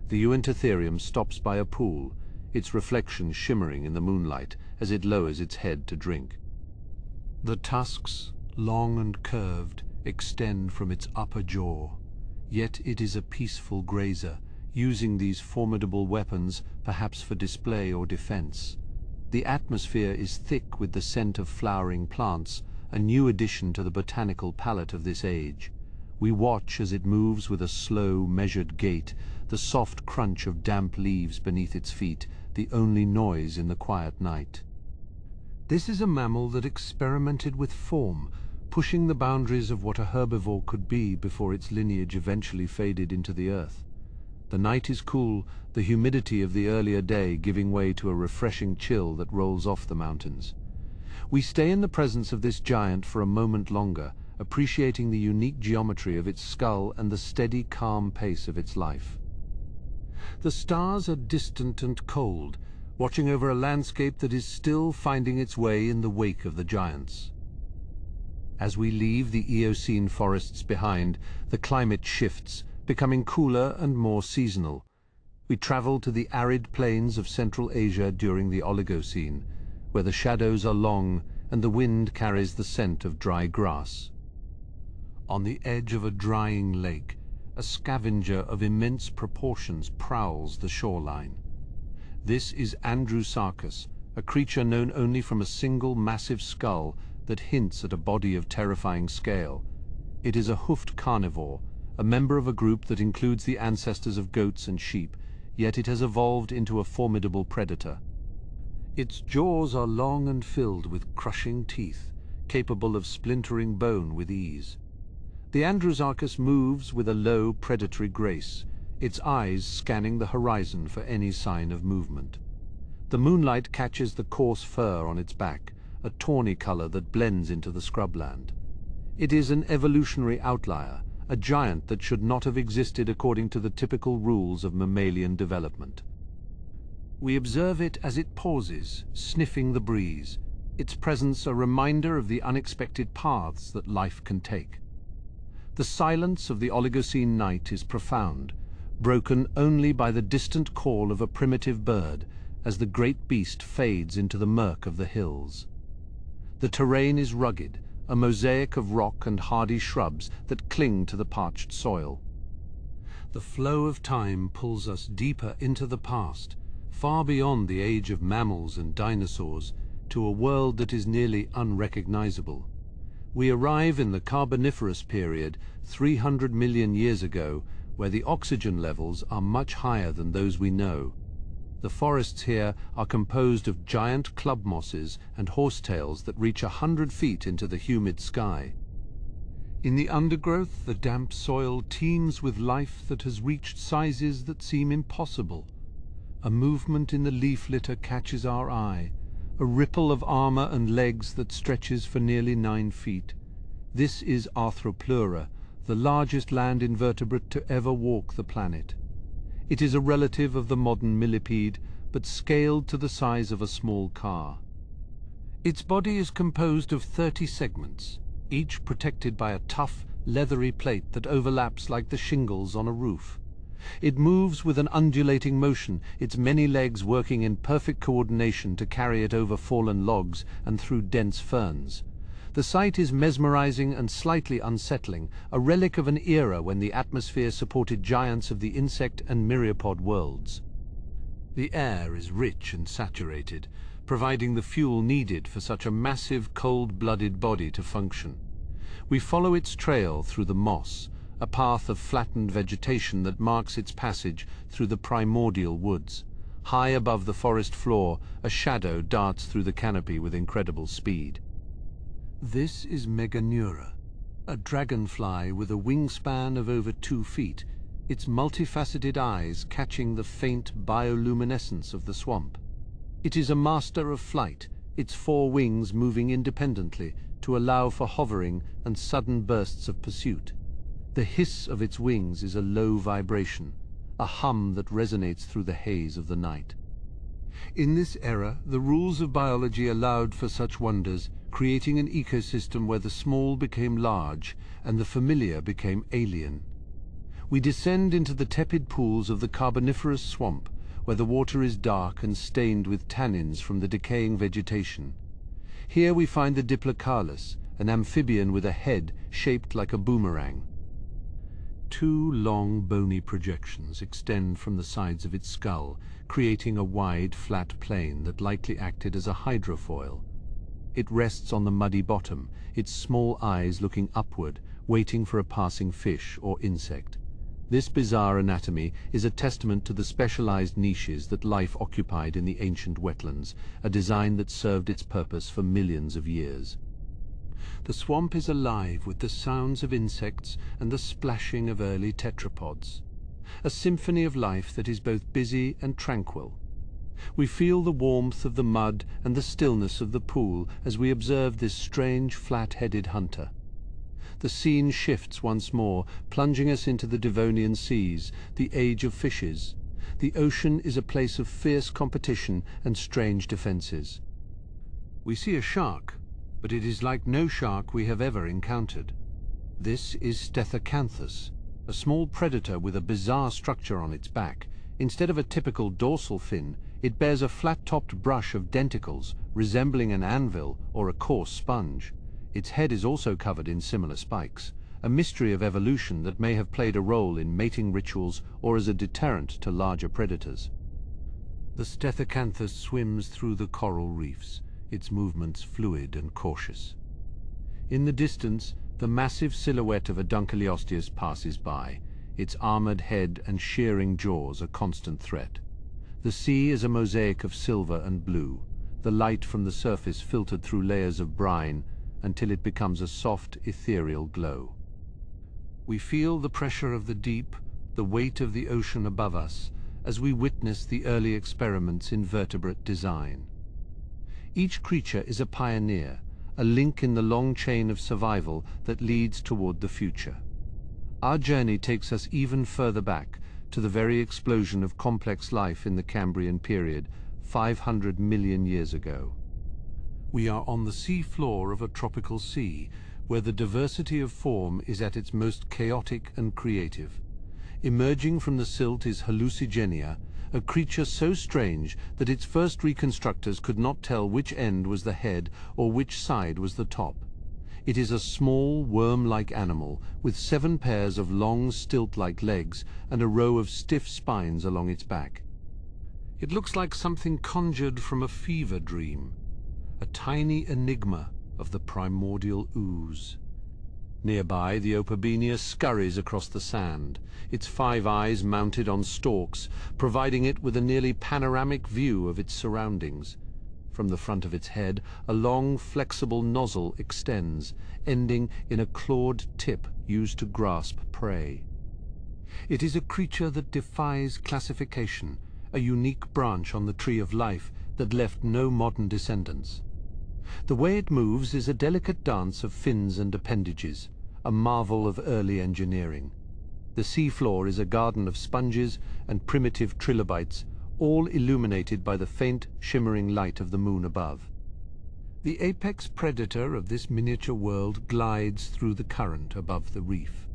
The Uintatherium stops by a pool, its reflection shimmering in the moonlight as it lowers its head to drink. The tusks, long and curved, extend from its upper jaw, yet it is a peaceful grazer, using these formidable weapons perhaps for display or defense. The atmosphere is thick with the scent of flowering plants, a new addition to the botanical palette of this age. We watch as it moves with a slow, measured gait, the soft crunch of damp leaves beneath its feet, the only noise in the quiet night. This is a mammal that experimented with form, pushing the boundaries of what a herbivore could be before its lineage eventually faded into the earth. The night is cool, the humidity of the earlier day giving way to a refreshing chill that rolls off the mountains. We stay in the presence of this giant for a moment longer, appreciating the unique geometry of its skull and the steady, calm pace of its life. The stars are distant and cold, watching over a landscape that is still finding its way in the wake of the giants. As we leave the Eocene forests behind, the climate shifts, becoming cooler and more seasonal. We travel to the arid plains of Central Asia during the Oligocene, where the shadows are long and the wind carries the scent of dry grass. On the edge of a drying lake, a scavenger of immense proportions prowls the shoreline. This is Andrewsarchus, a creature known only from a single massive skull that hints at a body of terrifying scale. It is a hoofed carnivore, a member of a group that includes the ancestors of goats and sheep, yet it has evolved into a formidable predator. Its jaws are long and filled with crushing teeth, capable of splintering bone with ease. The Andrewsarchus moves with a low, predatory grace, its eyes scanning the horizon for any sign of movement. The moonlight catches the coarse fur on its back, a tawny color that blends into the scrubland. It is an evolutionary outlier, a giant that should not have existed according to the typical rules of mammalian development. We observe it as it pauses, sniffing the breeze, its presence a reminder of the unexpected paths that life can take. The silence of the Oligocene night is profound, broken only by the distant call of a primitive bird as the great beast fades into the murk of the hills. The terrain is rugged, a mosaic of rock and hardy shrubs that cling to the parched soil. The flow of time pulls us deeper into the past, far beyond the age of mammals and dinosaurs, to a world that is nearly unrecognizable. We arrive in the Carboniferous period 300 million years ago, where the oxygen levels are much higher than those we know. The forests here are composed of giant club mosses and horsetails that reach 100 feet into the humid sky. In the undergrowth, the damp soil teems with life that has reached sizes that seem impossible. A movement in the leaf litter catches our eye, a ripple of armor and legs that stretches for nearly 9 feet. This is Arthropleura, the largest land invertebrate to ever walk the planet. It is a relative of the modern millipede, but scaled to the size of a small car. Its body is composed of 30 segments, each protected by a tough, leathery plate that overlaps like the shingles on a roof. It moves with an undulating motion, its many legs working in perfect coordination to carry it over fallen logs and through dense ferns. The sight is mesmerizing and slightly unsettling, a relic of an era when the atmosphere supported giants of the insect and myriapod worlds. The air is rich and saturated, providing the fuel needed for such a massive, cold-blooded body to function. We follow its trail through the moss, a path of flattened vegetation that marks its passage through the primordial woods. High above the forest floor, a shadow darts through the canopy with incredible speed. This is Meganeura, a dragonfly with a wingspan of over 2 feet, its multifaceted eyes catching the faint bioluminescence of the swamp. It is a master of flight, its 4 wings moving independently to allow for hovering and sudden bursts of pursuit. The hiss of its wings is a low vibration, a hum that resonates through the haze of the night. In this era, the rules of biology allowed for such wonders, creating an ecosystem where the small became large and the familiar became alien. We descend into the tepid pools of the Carboniferous swamp, where the water is dark and stained with tannins from the decaying vegetation. Here we find the Diplocalus, an amphibian with a head shaped like a boomerang. 2 long, bony projections extend from the sides of its skull, creating a wide, flat plain that likely acted as a hydrofoil. It rests on the muddy bottom, its small eyes looking upward, waiting for a passing fish or insect. This bizarre anatomy is a testament to the specialized niches that life occupied in the ancient wetlands, a design that served its purpose for millions of years. The swamp is alive with the sounds of insects and the splashing of early tetrapods. a symphony of life that is both busy and tranquil. We feel the warmth of the mud and the stillness of the pool as we observe this strange flat-headed hunter. The scene shifts once more, plunging us into the Devonian seas, the age of fishes. The ocean is a place of fierce competition and strange defenses. We see a shark, but it is like no shark we have ever encountered. This is Stethecanthus, a small predator with a bizarre structure on its back. Instead of a typical dorsal fin, it bears a flat-topped brush of denticles, resembling an anvil or a coarse sponge. Its head is also covered in similar spikes, a mystery of evolution that may have played a role in mating rituals or as a deterrent to larger predators. The Stethecanthus swims through the coral reefs, its movements fluid and cautious. In the distance, the massive silhouette of a Dunkleosteus passes by, its armored head and shearing jaws a constant threat. The sea is a mosaic of silver and blue, the light from the surface filtered through layers of brine until it becomes a soft, ethereal glow. We feel the pressure of the deep, the weight of the ocean above us, as we witness the early experiments in vertebrate design. Each creature is a pioneer, a link in the long chain of survival that leads toward the future. Our journey takes us even further back, to the very explosion of complex life in the Cambrian period, 500 million years ago. We are on the sea floor of a tropical sea, where the diversity of form is at its most chaotic and creative. Emerging from the silt is Hallucigenia, a creature so strange that its first reconstructors could not tell which end was the head or which side was the top. It is a small, worm-like animal with 7 pairs of long, stilt-like legs and a row of stiff spines along its back. It looks like something conjured from a fever dream, a tiny enigma of the primordial ooze. Nearby, the Opabenia scurries across the sand, its 5 eyes mounted on stalks, providing it with a nearly panoramic view of its surroundings. From the front of its head, a long, flexible nozzle extends, ending in a clawed tip used to grasp prey. It is a creature that defies classification, a unique branch on the tree of life that left no modern descendants. The way it moves is a delicate dance of fins and appendages, a marvel of early engineering. The seafloor is a garden of sponges and primitive trilobites, all illuminated by the faint, shimmering light of the moon above. The apex predator of this miniature world glides through the current above the reef.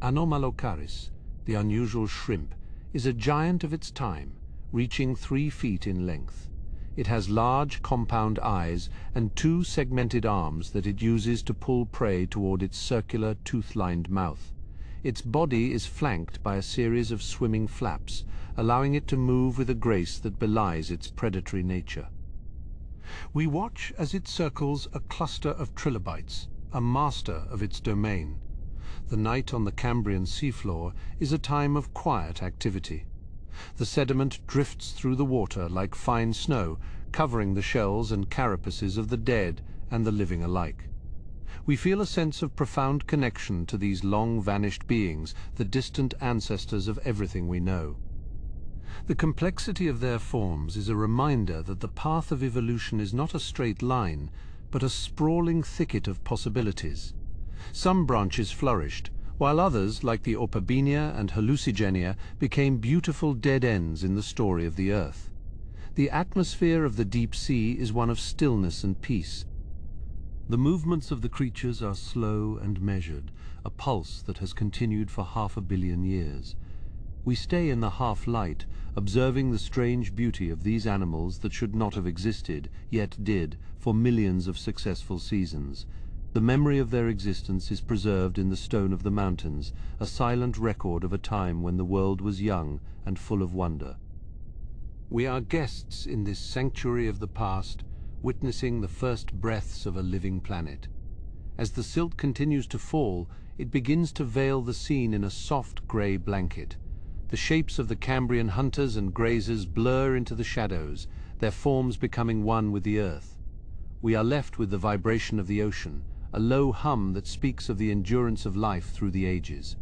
Anomalocaris, the unusual shrimp, is a giant of its time, reaching 3 feet in length. It has large, compound eyes and 2 segmented arms that it uses to pull prey toward its circular, tooth-lined mouth. Its body is flanked by a series of swimming flaps, allowing it to move with a grace that belies its predatory nature. We watch as it circles a cluster of trilobites, a master of its domain. The night on the Cambrian seafloor is a time of quiet activity. The sediment drifts through the water like fine snow, covering the shells and carapaces of the dead and the living alike. We feel a sense of profound connection to these long-vanished beings, the distant ancestors of everything we know. The complexity of their forms is a reminder that the path of evolution is not a straight line, but a sprawling thicket of possibilities. Some branches flourished, while others, like the Opabenia and Hallucigenia, became beautiful dead ends in the story of the Earth. The atmosphere of the deep sea is one of stillness and peace. The movements of the creatures are slow and measured, a pulse that has continued for 500 million years. We stay in the half-light, observing the strange beauty of these animals that should not have existed, yet did, for millions of successful seasons. The memory of their existence is preserved in the stone of the mountains, a silent record of a time when the world was young and full of wonder. We are guests in this sanctuary of the past, witnessing the first breaths of a living planet. As the silt continues to fall, it begins to veil the scene in a soft grey blanket. The shapes of the Cambrian hunters and grazers blur into the shadows, their forms becoming one with the earth. We are left with the vibration of the ocean, a low hum that speaks of the endurance of life through the ages.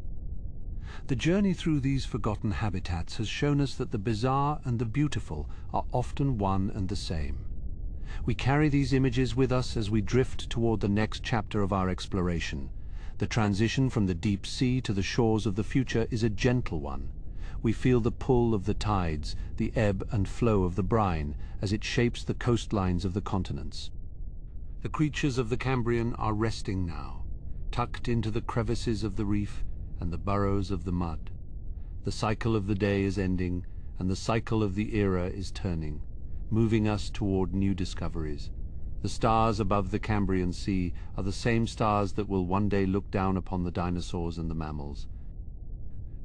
The journey through these forgotten habitats has shown us that the bizarre and the beautiful are often one and the same. We carry these images with us as we drift toward the next chapter of our exploration. The transition from the deep sea to the shores of the future is a gentle one. We feel the pull of the tides, the ebb and flow of the brine, as it shapes the coastlines of the continents. The creatures of the Cambrian are resting now, tucked into the crevices of the reef and the burrows of the mud. The cycle of the day is ending, and the cycle of the era is turning, moving us toward new discoveries. The stars above the Cambrian Sea are the same stars that will one day look down upon the dinosaurs and the mammals.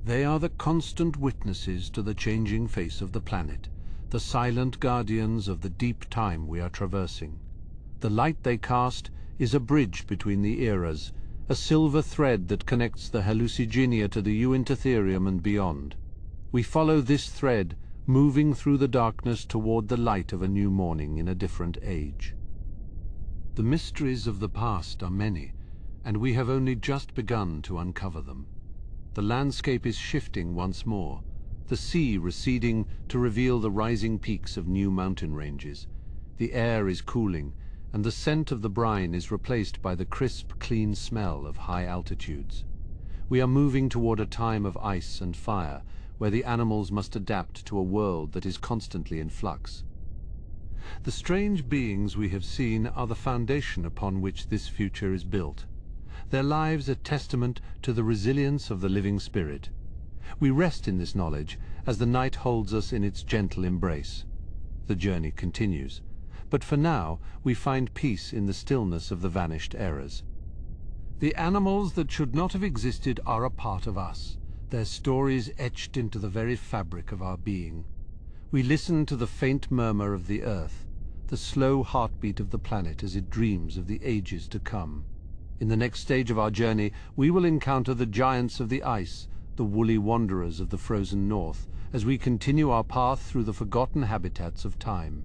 They are the constant witnesses to the changing face of the planet, the silent guardians of the deep time we are traversing. The light they cast is a bridge between the eras, a silver thread that connects the hallucigenia to the Uintatherium and beyond. We follow this thread, moving through the darkness toward the light of a new morning in a different age. The mysteries of the past are many, and we have only just begun to uncover them. The landscape is shifting once more, the sea receding to reveal the rising peaks of new mountain ranges. The air is cooling, and the scent of the brine is replaced by the crisp, clean smell of high altitudes. We are moving toward a time of ice and fire, where the animals must adapt to a world that is constantly in flux. The strange beings we have seen are the foundation upon which this future is built. Their lives a testament to the resilience of the living spirit. We rest in this knowledge as the night holds us in its gentle embrace. The journey continues, but for now we find peace in the stillness of the vanished eras. The animals that should not have existed are a part of us, their stories etched into the very fabric of our being. We listen to the faint murmur of the earth, the slow heartbeat of the planet as it dreams of the ages to come. In the next stage of our journey, we will encounter the giants of the ice, the woolly wanderers of the frozen north, as we continue our path through the forgotten habitats of time.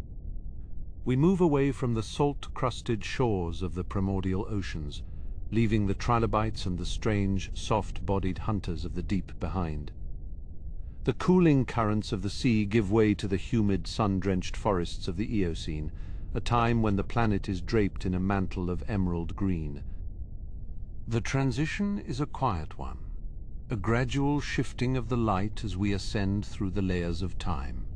We move away from the salt-crusted shores of the primordial oceans, leaving the trilobites and the strange, soft-bodied hunters of the deep behind. The cooling currents of the sea give way to the humid, sun-drenched forests of the Eocene, a time when the planet is draped in a mantle of emerald green. The transition is a quiet one, a gradual shifting of the light as we ascend through the layers of time.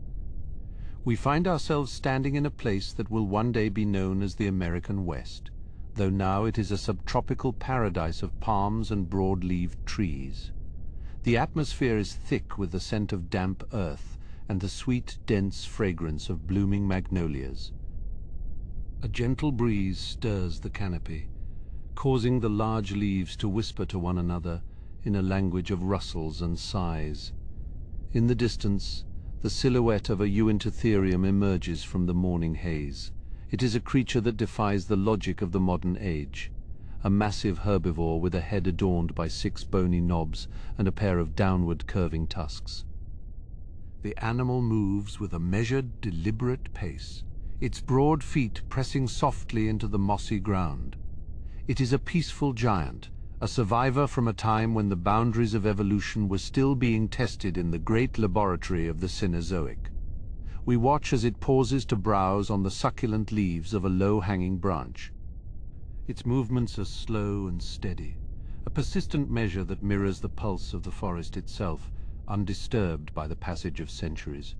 We find ourselves standing in a place that will one day be known as the American West, though now it is a subtropical paradise of palms and broad-leaved trees. The atmosphere is thick with the scent of damp earth and the sweet, dense fragrance of blooming magnolias. A gentle breeze stirs the canopy, causing the large leaves to whisper to one another in a language of rustles and sighs. In the distance, the silhouette of a Uintatherium emerges from the morning haze. It is a creature that defies the logic of the modern age, a massive herbivore with a head adorned by 6 bony knobs and a pair of downward curving tusks. The animal moves with a measured, deliberate pace, its broad feet pressing softly into the mossy ground. It is a peaceful giant, a survivor from a time when the boundaries of evolution were still being tested in the great laboratory of the Cenozoic. We watch as it pauses to browse on the succulent leaves of a low-hanging branch. Its movements are slow and steady, a persistent measure that mirrors the pulse of the forest itself, undisturbed by the passage of centuries.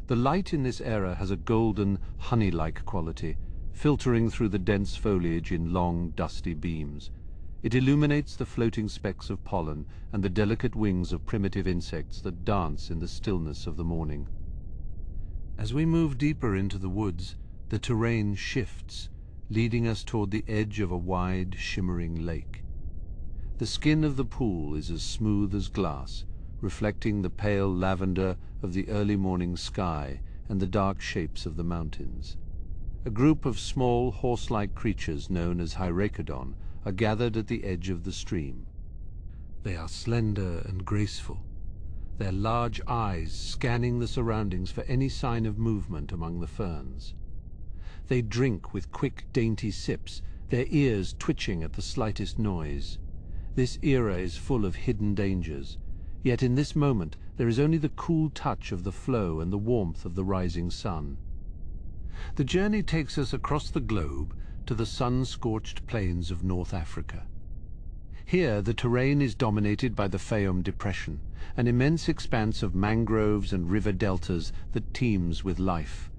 The light in this era has a golden, honey-like quality, filtering through the dense foliage in long, dusty beams. It illuminates the floating specks of pollen and the delicate wings of primitive insects that dance in the stillness of the morning. As we move deeper into the woods, the terrain shifts, leading us toward the edge of a wide, shimmering lake. The skin of the pool is as smooth as glass, reflecting the pale lavender of the early morning sky and the dark shapes of the mountains. A group of small, horse-like creatures known as Helicoprion are gathered at the edge of the stream. They are slender and graceful, their large eyes scanning the surroundings for any sign of movement among the ferns. They drink with quick, dainty sips, their ears twitching at the slightest noise. This era is full of hidden dangers, yet in this moment there is only the cool touch of the flow and the warmth of the rising sun. The journey takes us across the globe to the sun-scorched plains of North Africa. Here the terrain is dominated by the Fayum Depression, an immense expanse of mangroves and river deltas that teems with life.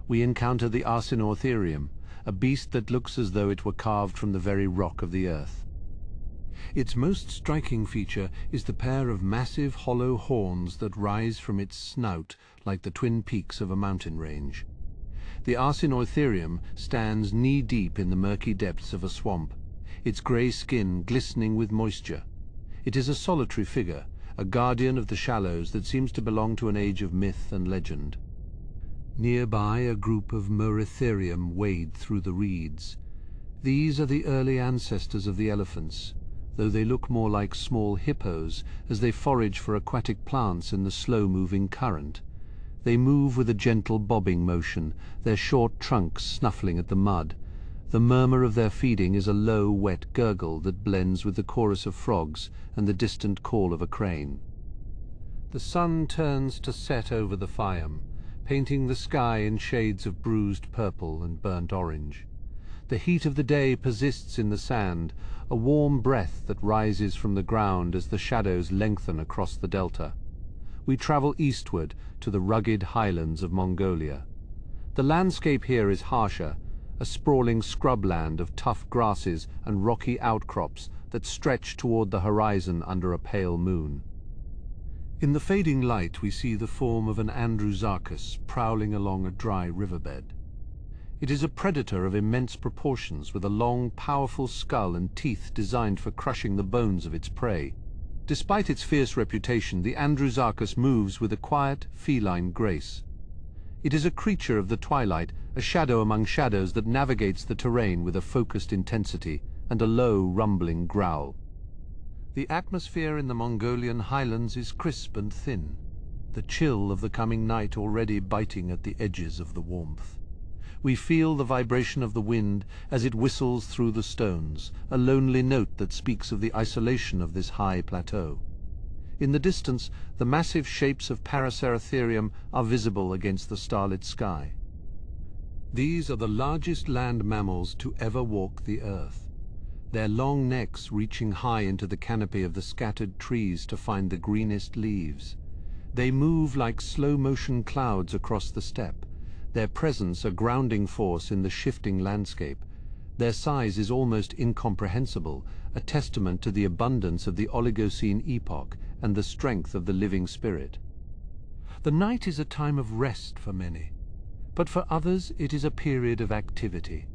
We encounter the Arsenortherium, a beast that looks as though it were carved from the very rock of the earth. Its most striking feature is the pair of massive hollow horns that rise from its snout like the twin peaks of a mountain range. The Arsenortherium stands knee-deep in the murky depths of a swamp, its grey skin glistening with moisture. It is a solitary figure, a guardian of the shallows that seems to belong to an age of myth and legend. Nearby, a group of Moeritherium wade through the reeds. These are the early ancestors of the elephants, though they look more like small hippos as they forage for aquatic plants in the slow-moving current. They move with a gentle bobbing motion, their short trunks snuffling at the mud. The murmur of their feeding is a low, wet gurgle that blends with the chorus of frogs and the distant call of a crane. The sun turns to set over the Fayum, painting the sky in shades of bruised purple and burnt orange. The heat of the day persists in the sand, a warm breath that rises from the ground as the shadows lengthen across the delta. We travel eastward to the rugged highlands of Mongolia. The landscape here is harsher, a sprawling scrubland of tough grasses and rocky outcrops that stretch toward the horizon under a pale moon. In the fading light we see the form of an Andrewsarchus prowling along a dry riverbed. It is a predator of immense proportions with a long, powerful skull and teeth designed for crushing the bones of its prey. Despite its fierce reputation, the Andrewsarchus moves with a quiet, feline grace. It is a creature of the Twilight, a shadow among shadows that navigates the terrain with a focused intensity and a low, rumbling growl. The atmosphere in the Mongolian highlands is crisp and thin, the chill of the coming night already biting at the edges of the warmth. We feel the vibration of the wind as it whistles through the stones, a lonely note that speaks of the isolation of this high plateau. In the distance, the massive shapes of Paraceratherium are visible against the starlit sky. These are the largest land mammals to ever walk the earth, their long necks reaching high into the canopy of the scattered trees to find the greenest leaves. They move like slow-motion clouds across the steppe, their presence a grounding force in the shifting landscape. Their size is almost incomprehensible, a testament to the abundance of the Oligocene epoch and the strength of the living spirit. The night is a time of rest for many, but for others it is a period of activity.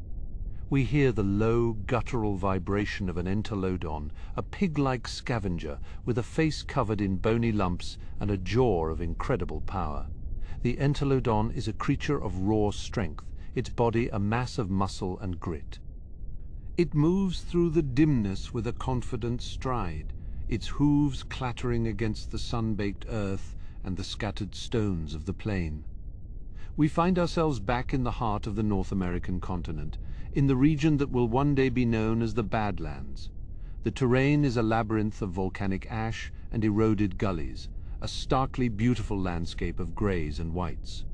We hear the low, guttural vibration of an entelodon, a pig-like scavenger with a face covered in bony lumps and a jaw of incredible power. The entelodon is a creature of raw strength, its body a mass of muscle and grit. It moves through the dimness with a confident stride, its hooves clattering against the sun-baked earth and the scattered stones of the plain. We find ourselves back in the heart of the North American continent, in the region that will one day be known as the Badlands. The terrain is a labyrinth of volcanic ash and eroded gullies, a starkly beautiful landscape of greys and whites.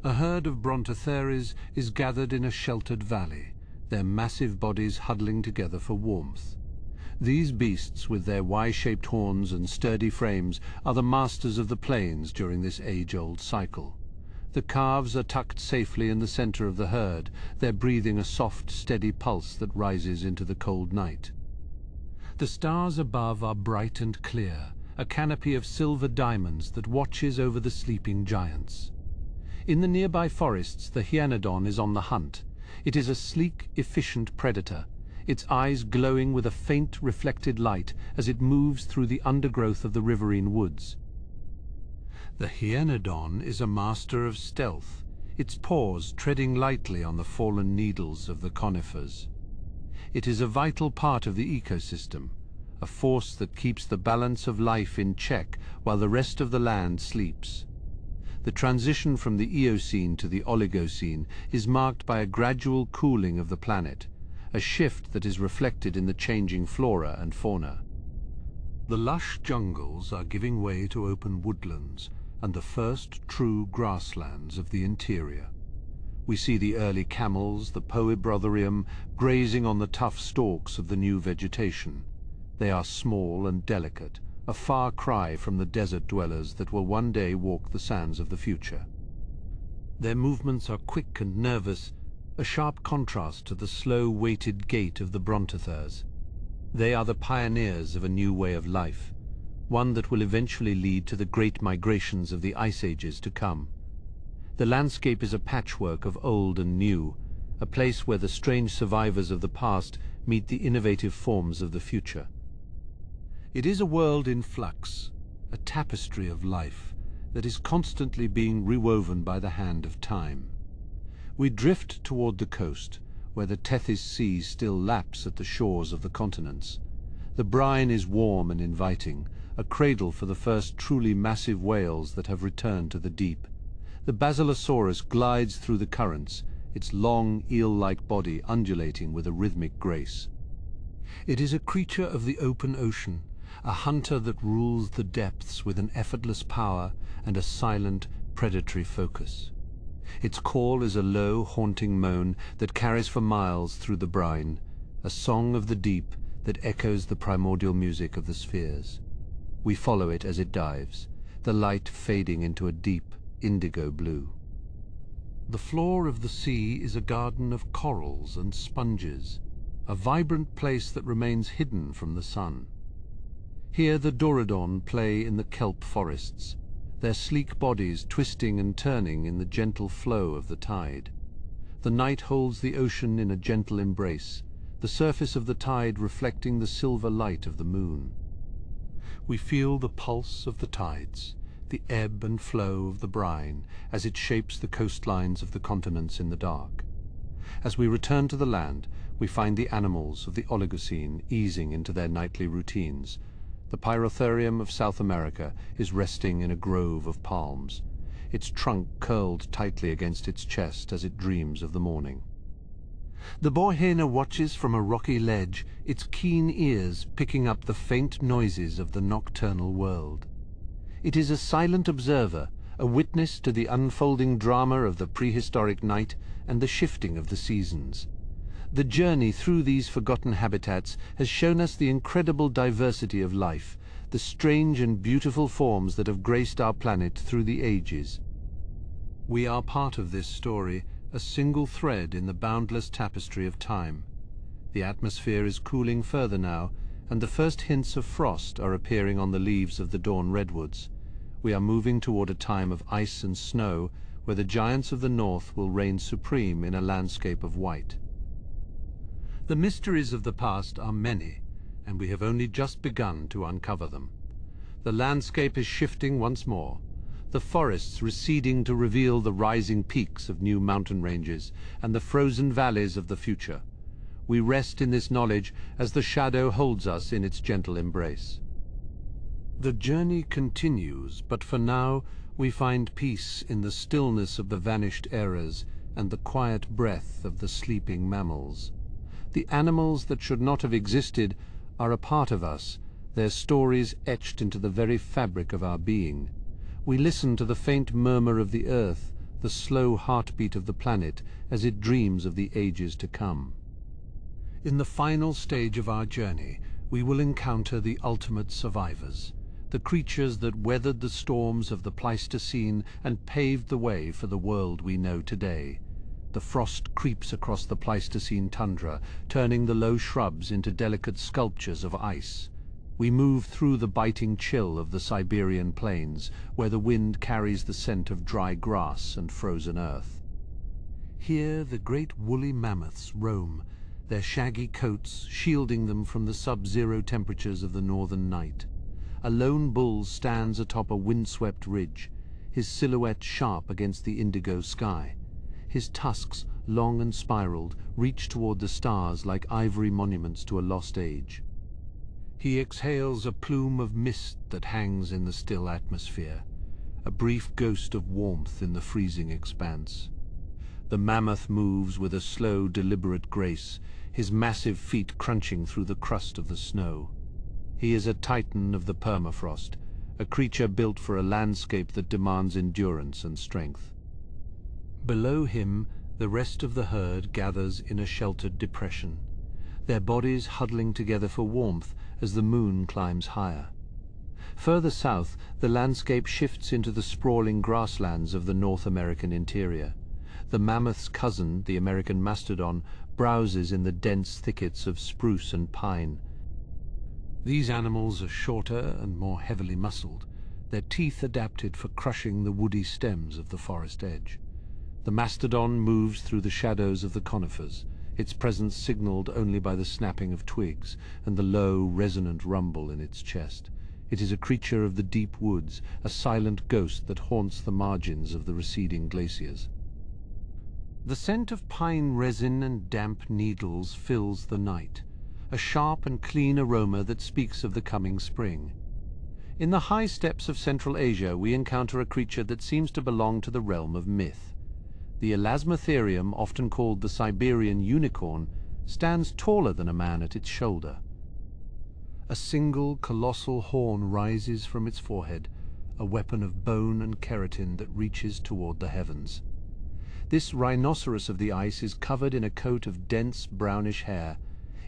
A herd of Brontotheres is gathered in a sheltered valley, their massive bodies huddling together for warmth. These beasts, with their Y-shaped horns and sturdy frames, are the masters of the plains during this age-old cycle. The calves are tucked safely in the center of the herd, their breathing a soft, steady pulse that rises into the cold night. The stars above are bright and clear, a canopy of silver diamonds that watches over the sleeping giants. In the nearby forests, the hyaenodon is on the hunt. It is a sleek, efficient predator, its eyes glowing with a faint, reflected light as it moves through the undergrowth of the riverine woods. The hyaenodon is a master of stealth, its paws treading lightly on the fallen needles of the conifers. It is a vital part of the ecosystem, a force that keeps the balance of life in check while the rest of the land sleeps. The transition from the Eocene to the Oligocene is marked by a gradual cooling of the planet, a shift that is reflected in the changing flora and fauna. The lush jungles are giving way to open woodlands and the first true grasslands of the interior. We see the early camels, the Poebrotherium, grazing on the tough stalks of the new vegetation. They are small and delicate, a far cry from the desert dwellers that will one day walk the sands of the future. Their movements are quick and nervous, a sharp contrast to the slow, weighted gait of the Brontothers. They are the pioneers of a new way of life, one that will eventually lead to the great migrations of the ice ages to come. The landscape is a patchwork of old and new, a place where the strange survivors of the past meet the innovative forms of the future. It is a world in flux, a tapestry of life that is constantly being rewoven by the hand of time. We drift toward the coast, where the Tethys Sea still laps at the shores of the continents. The brine is warm and inviting, a cradle for the first truly massive whales that have returned to the deep. The Basilosaurus glides through the currents, its long, eel-like body undulating with a rhythmic grace. It is a creature of the open ocean, a hunter that rules the depths with an effortless power and a silent, predatory focus. Its call is a low, haunting moan that carries for miles through the brine, a song of the deep that echoes the primordial music of the spheres. We follow it as it dives, the light fading into a deep, indigo blue. The floor of the sea is a garden of corals and sponges, a vibrant place that remains hidden from the sun. Here the Dorudon play in the kelp forests, their sleek bodies twisting and turning in the gentle flow of the tide. The night holds the ocean in a gentle embrace, the surface of the tide reflecting the silver light of the moon. We feel the pulse of the tides, the ebb and flow of the brine as it shapes the coastlines of the continents in the dark. As we return to the land, we find the animals of the Oligocene easing into their nightly routines. The Pyrotherium of South America is resting in a grove of palms, its trunk curled tightly against its chest as it dreams of the morning. The Borhena watches from a rocky ledge, its keen ears picking up the faint noises of the nocturnal world. It is a silent observer, a witness to the unfolding drama of the prehistoric night and the shifting of the seasons. The journey through these forgotten habitats has shown us the incredible diversity of life, the strange and beautiful forms that have graced our planet through the ages. We are part of this story, a single thread in the boundless tapestry of time. The atmosphere is cooling further now, and the first hints of frost are appearing on the leaves of the dawn redwoods. We are moving toward a time of ice and snow, where the giants of the north will reign supreme in a landscape of white. The mysteries of the past are many, and we have only just begun to uncover them. The landscape is shifting once more, the forests receding to reveal the rising peaks of new mountain ranges and the frozen valleys of the future. We rest in this knowledge as the shadow holds us in its gentle embrace. The journey continues, but for now we find peace in the stillness of the vanished eras and the quiet breath of the sleeping mammals. The animals that should not have existed are a part of us, their stories etched into the very fabric of our being. We listen to the faint murmur of the earth, the slow heartbeat of the planet as it dreams of the ages to come. In the final stage of our journey, we will encounter the ultimate survivors, the creatures that weathered the storms of the Pleistocene and paved the way for the world we know today. The frost creeps across the Pleistocene tundra, turning the low shrubs into delicate sculptures of ice. We move through the biting chill of the Siberian plains, where the wind carries the scent of dry grass and frozen earth. Here the great woolly mammoths roam, their shaggy coats shielding them from the sub-zero temperatures of the northern night. A lone bull stands atop a windswept ridge, his silhouette sharp against the indigo sky. His tusks, long and spiraled, reach toward the stars like ivory monuments to a lost age. He exhales a plume of mist that hangs in the still atmosphere, a brief ghost of warmth in the freezing expanse. The mammoth moves with a slow, deliberate grace, his massive feet crunching through the crust of the snow. He is a titan of the permafrost, a creature built for a landscape that demands endurance and strength. Below him, the rest of the herd gathers in a sheltered depression, their bodies huddling together for warmth as the moon climbs higher. Further south, the landscape shifts into the sprawling grasslands of the North American interior. The mammoth's cousin, the American mastodon, browses in the dense thickets of spruce and pine. These animals are shorter and more heavily muscled, their teeth adapted for crushing the woody stems of the forest edge. The mastodon moves through the shadows of the conifers, its presence signaled only by the snapping of twigs and the low, resonant rumble in its chest. It is a creature of the deep woods, a silent ghost that haunts the margins of the receding glaciers. The scent of pine resin and damp needles fills the night, a sharp and clean aroma that speaks of the coming spring. In the high steppes of Central Asia, we encounter a creature that seems to belong to the realm of myth. The Elasmotherium, often called the Siberian unicorn, stands taller than a man at its shoulder. A single colossal horn rises from its forehead, a weapon of bone and keratin that reaches toward the heavens. This rhinoceros of the ice is covered in a coat of dense brownish hair,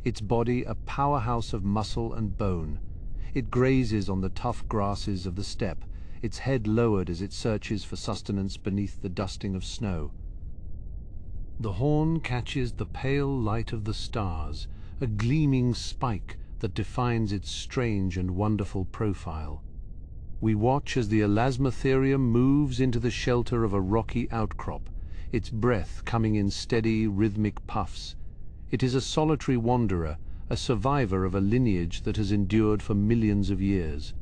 its body a powerhouse of muscle and bone. It grazes on the tough grasses of the steppe, its head lowered as it searches for sustenance beneath the dusting of snow. The horn catches the pale light of the stars, a gleaming spike that defines its strange and wonderful profile. We watch as the Elasmotherium moves into the shelter of a rocky outcrop, its breath coming in steady, rhythmic puffs. It is a solitary wanderer, a survivor of a lineage that has endured for millions of years.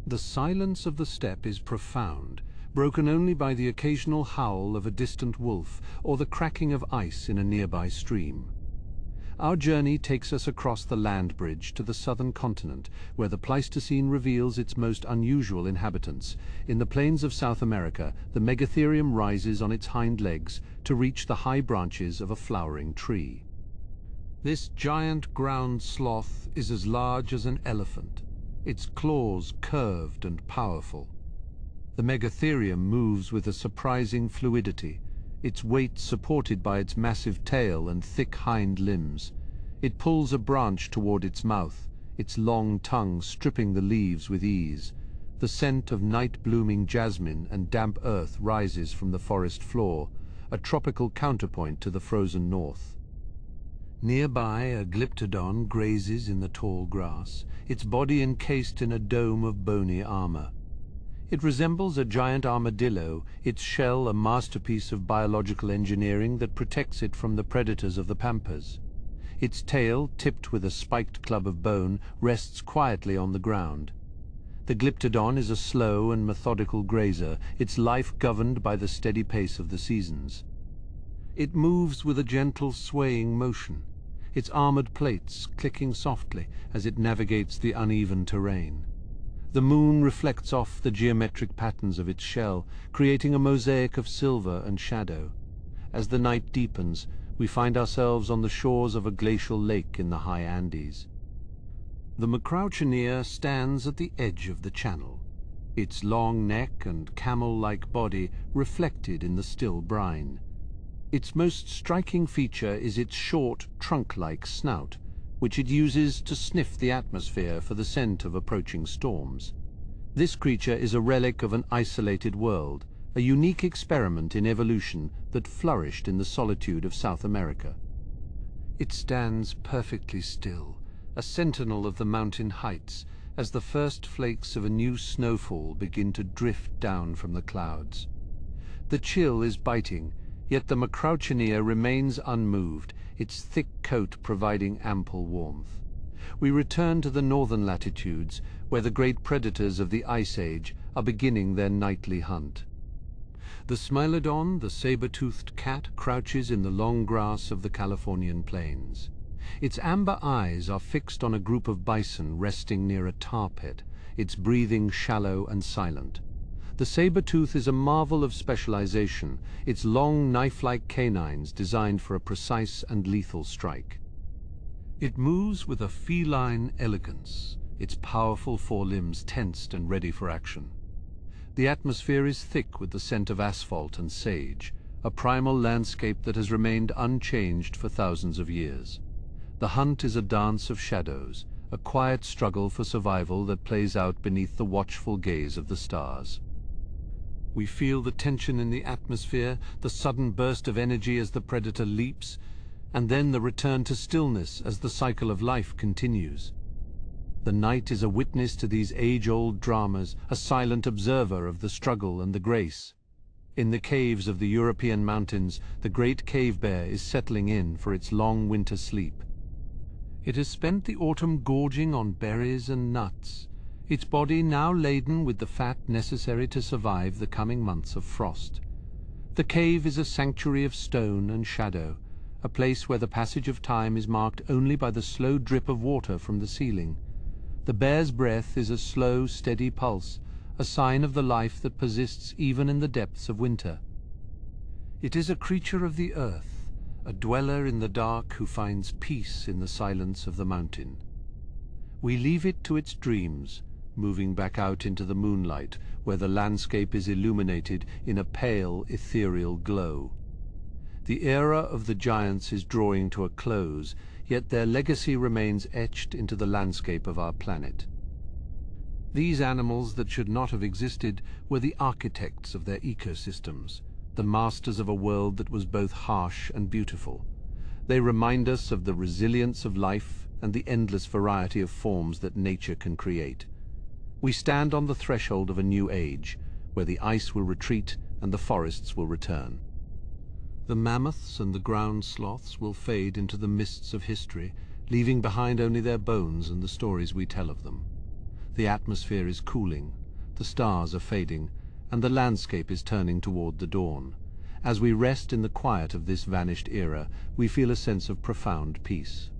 The silence of the steppe is profound, broken only by the occasional howl of a distant wolf or the cracking of ice in a nearby stream. Our journey takes us across the land bridge to the southern continent, where the Pleistocene reveals its most unusual inhabitants. In the plains of South America, the Megatherium rises on its hind legs to reach the high branches of a flowering tree. This giant ground sloth is as large as an elephant, its claws curved and powerful. The Megatherium moves with a surprising fluidity, its weight supported by its massive tail and thick hind limbs. It pulls a branch toward its mouth, its long tongue stripping the leaves with ease. The scent of night-blooming jasmine and damp earth rises from the forest floor, a tropical counterpoint to the frozen north. Nearby, a glyptodon grazes in the tall grass, its body encased in a dome of bony armor. It resembles a giant armadillo, its shell a masterpiece of biological engineering that protects it from the predators of the pampas. Its tail, tipped with a spiked club of bone, rests quietly on the ground. The glyptodon is a slow and methodical grazer, its life governed by the steady pace of the seasons. It moves with a gentle swaying motion, its armored plates clicking softly as it navigates the uneven terrain. The moon reflects off the geometric patterns of its shell, creating a mosaic of silver and shadow. As the night deepens, we find ourselves on the shores of a glacial lake in the high Andes. The Macrauchenia stands at the edge of the channel, its long neck and camel-like body reflected in the still brine. Its most striking feature is its short, trunk-like snout, which it uses to sniff the atmosphere for the scent of approaching storms. This creature is a relic of an isolated world, a unique experiment in evolution that flourished in the solitude of South America. It stands perfectly still, a sentinel of the mountain heights, as the first flakes of a new snowfall begin to drift down from the clouds. The chill is biting, yet the Macrauchenia remains unmoved, its thick coat providing ample warmth. We return to the northern latitudes, where the great predators of the Ice Age are beginning their nightly hunt. The Smilodon, the saber-toothed cat, crouches in the long grass of the Californian plains. Its amber eyes are fixed on a group of bison resting near a tar pit, its breathing shallow and silent. The saber-tooth is a marvel of specialization, its long knife-like canines designed for a precise and lethal strike. It moves with a feline elegance, its powerful forelimbs tensed and ready for action. The atmosphere is thick with the scent of asphalt and sage, a primal landscape that has remained unchanged for thousands of years. The hunt is a dance of shadows, a quiet struggle for survival that plays out beneath the watchful gaze of the stars. We feel the tension in the atmosphere, the sudden burst of energy as the predator leaps, and then the return to stillness as the cycle of life continues. The night is a witness to these age-old dramas, a silent observer of the struggle and the grace. In the caves of the European mountains, the great cave bear is settling in for its long winter sleep. It has spent the autumn gorging on berries and nuts, its body now laden with the fat necessary to survive the coming months of frost. The cave is a sanctuary of stone and shadow, a place where the passage of time is marked only by the slow drip of water from the ceiling. The bear's breath is a slow, steady pulse, a sign of the life that persists even in the depths of winter. It is a creature of the earth, a dweller in the dark who finds peace in the silence of the mountain. We leave it to its dreams, moving back out into the moonlight, where the landscape is illuminated in a pale, ethereal glow. The era of the giants is drawing to a close, yet their legacy remains etched into the landscape of our planet. These animals that should not have existed were the architects of their ecosystems, the masters of a world that was both harsh and beautiful. They remind us of the resilience of life and the endless variety of forms that nature can create. We stand on the threshold of a new age, where the ice will retreat and the forests will return. The mammoths and the ground sloths will fade into the mists of history, leaving behind only their bones and the stories we tell of them. The atmosphere is cooling, the stars are fading, and the landscape is turning toward the dawn. As we rest in the quiet of this vanished era, we feel a sense of profound peace.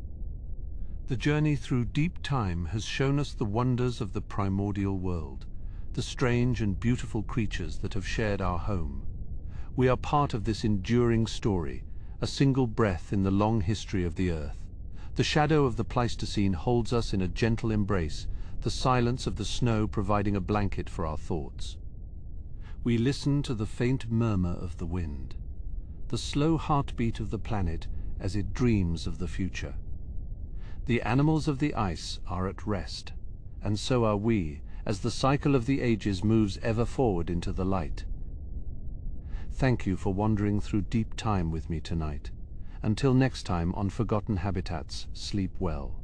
The journey through deep time has shown us the wonders of the primordial world, the strange and beautiful creatures that have shared our home. We are part of this enduring story, a single breath in the long history of the earth. The shadow of the Pleistocene holds us in a gentle embrace, the silence of the snow providing a blanket for our thoughts. We listen to the faint murmur of the wind, the slow heartbeat of the planet as it dreams of the future. The animals of the ice are at rest, and so are we, as the cycle of the ages moves ever forward into the light. Thank you for wandering through deep time with me tonight. Until next time on Forgotten Habitats, sleep well.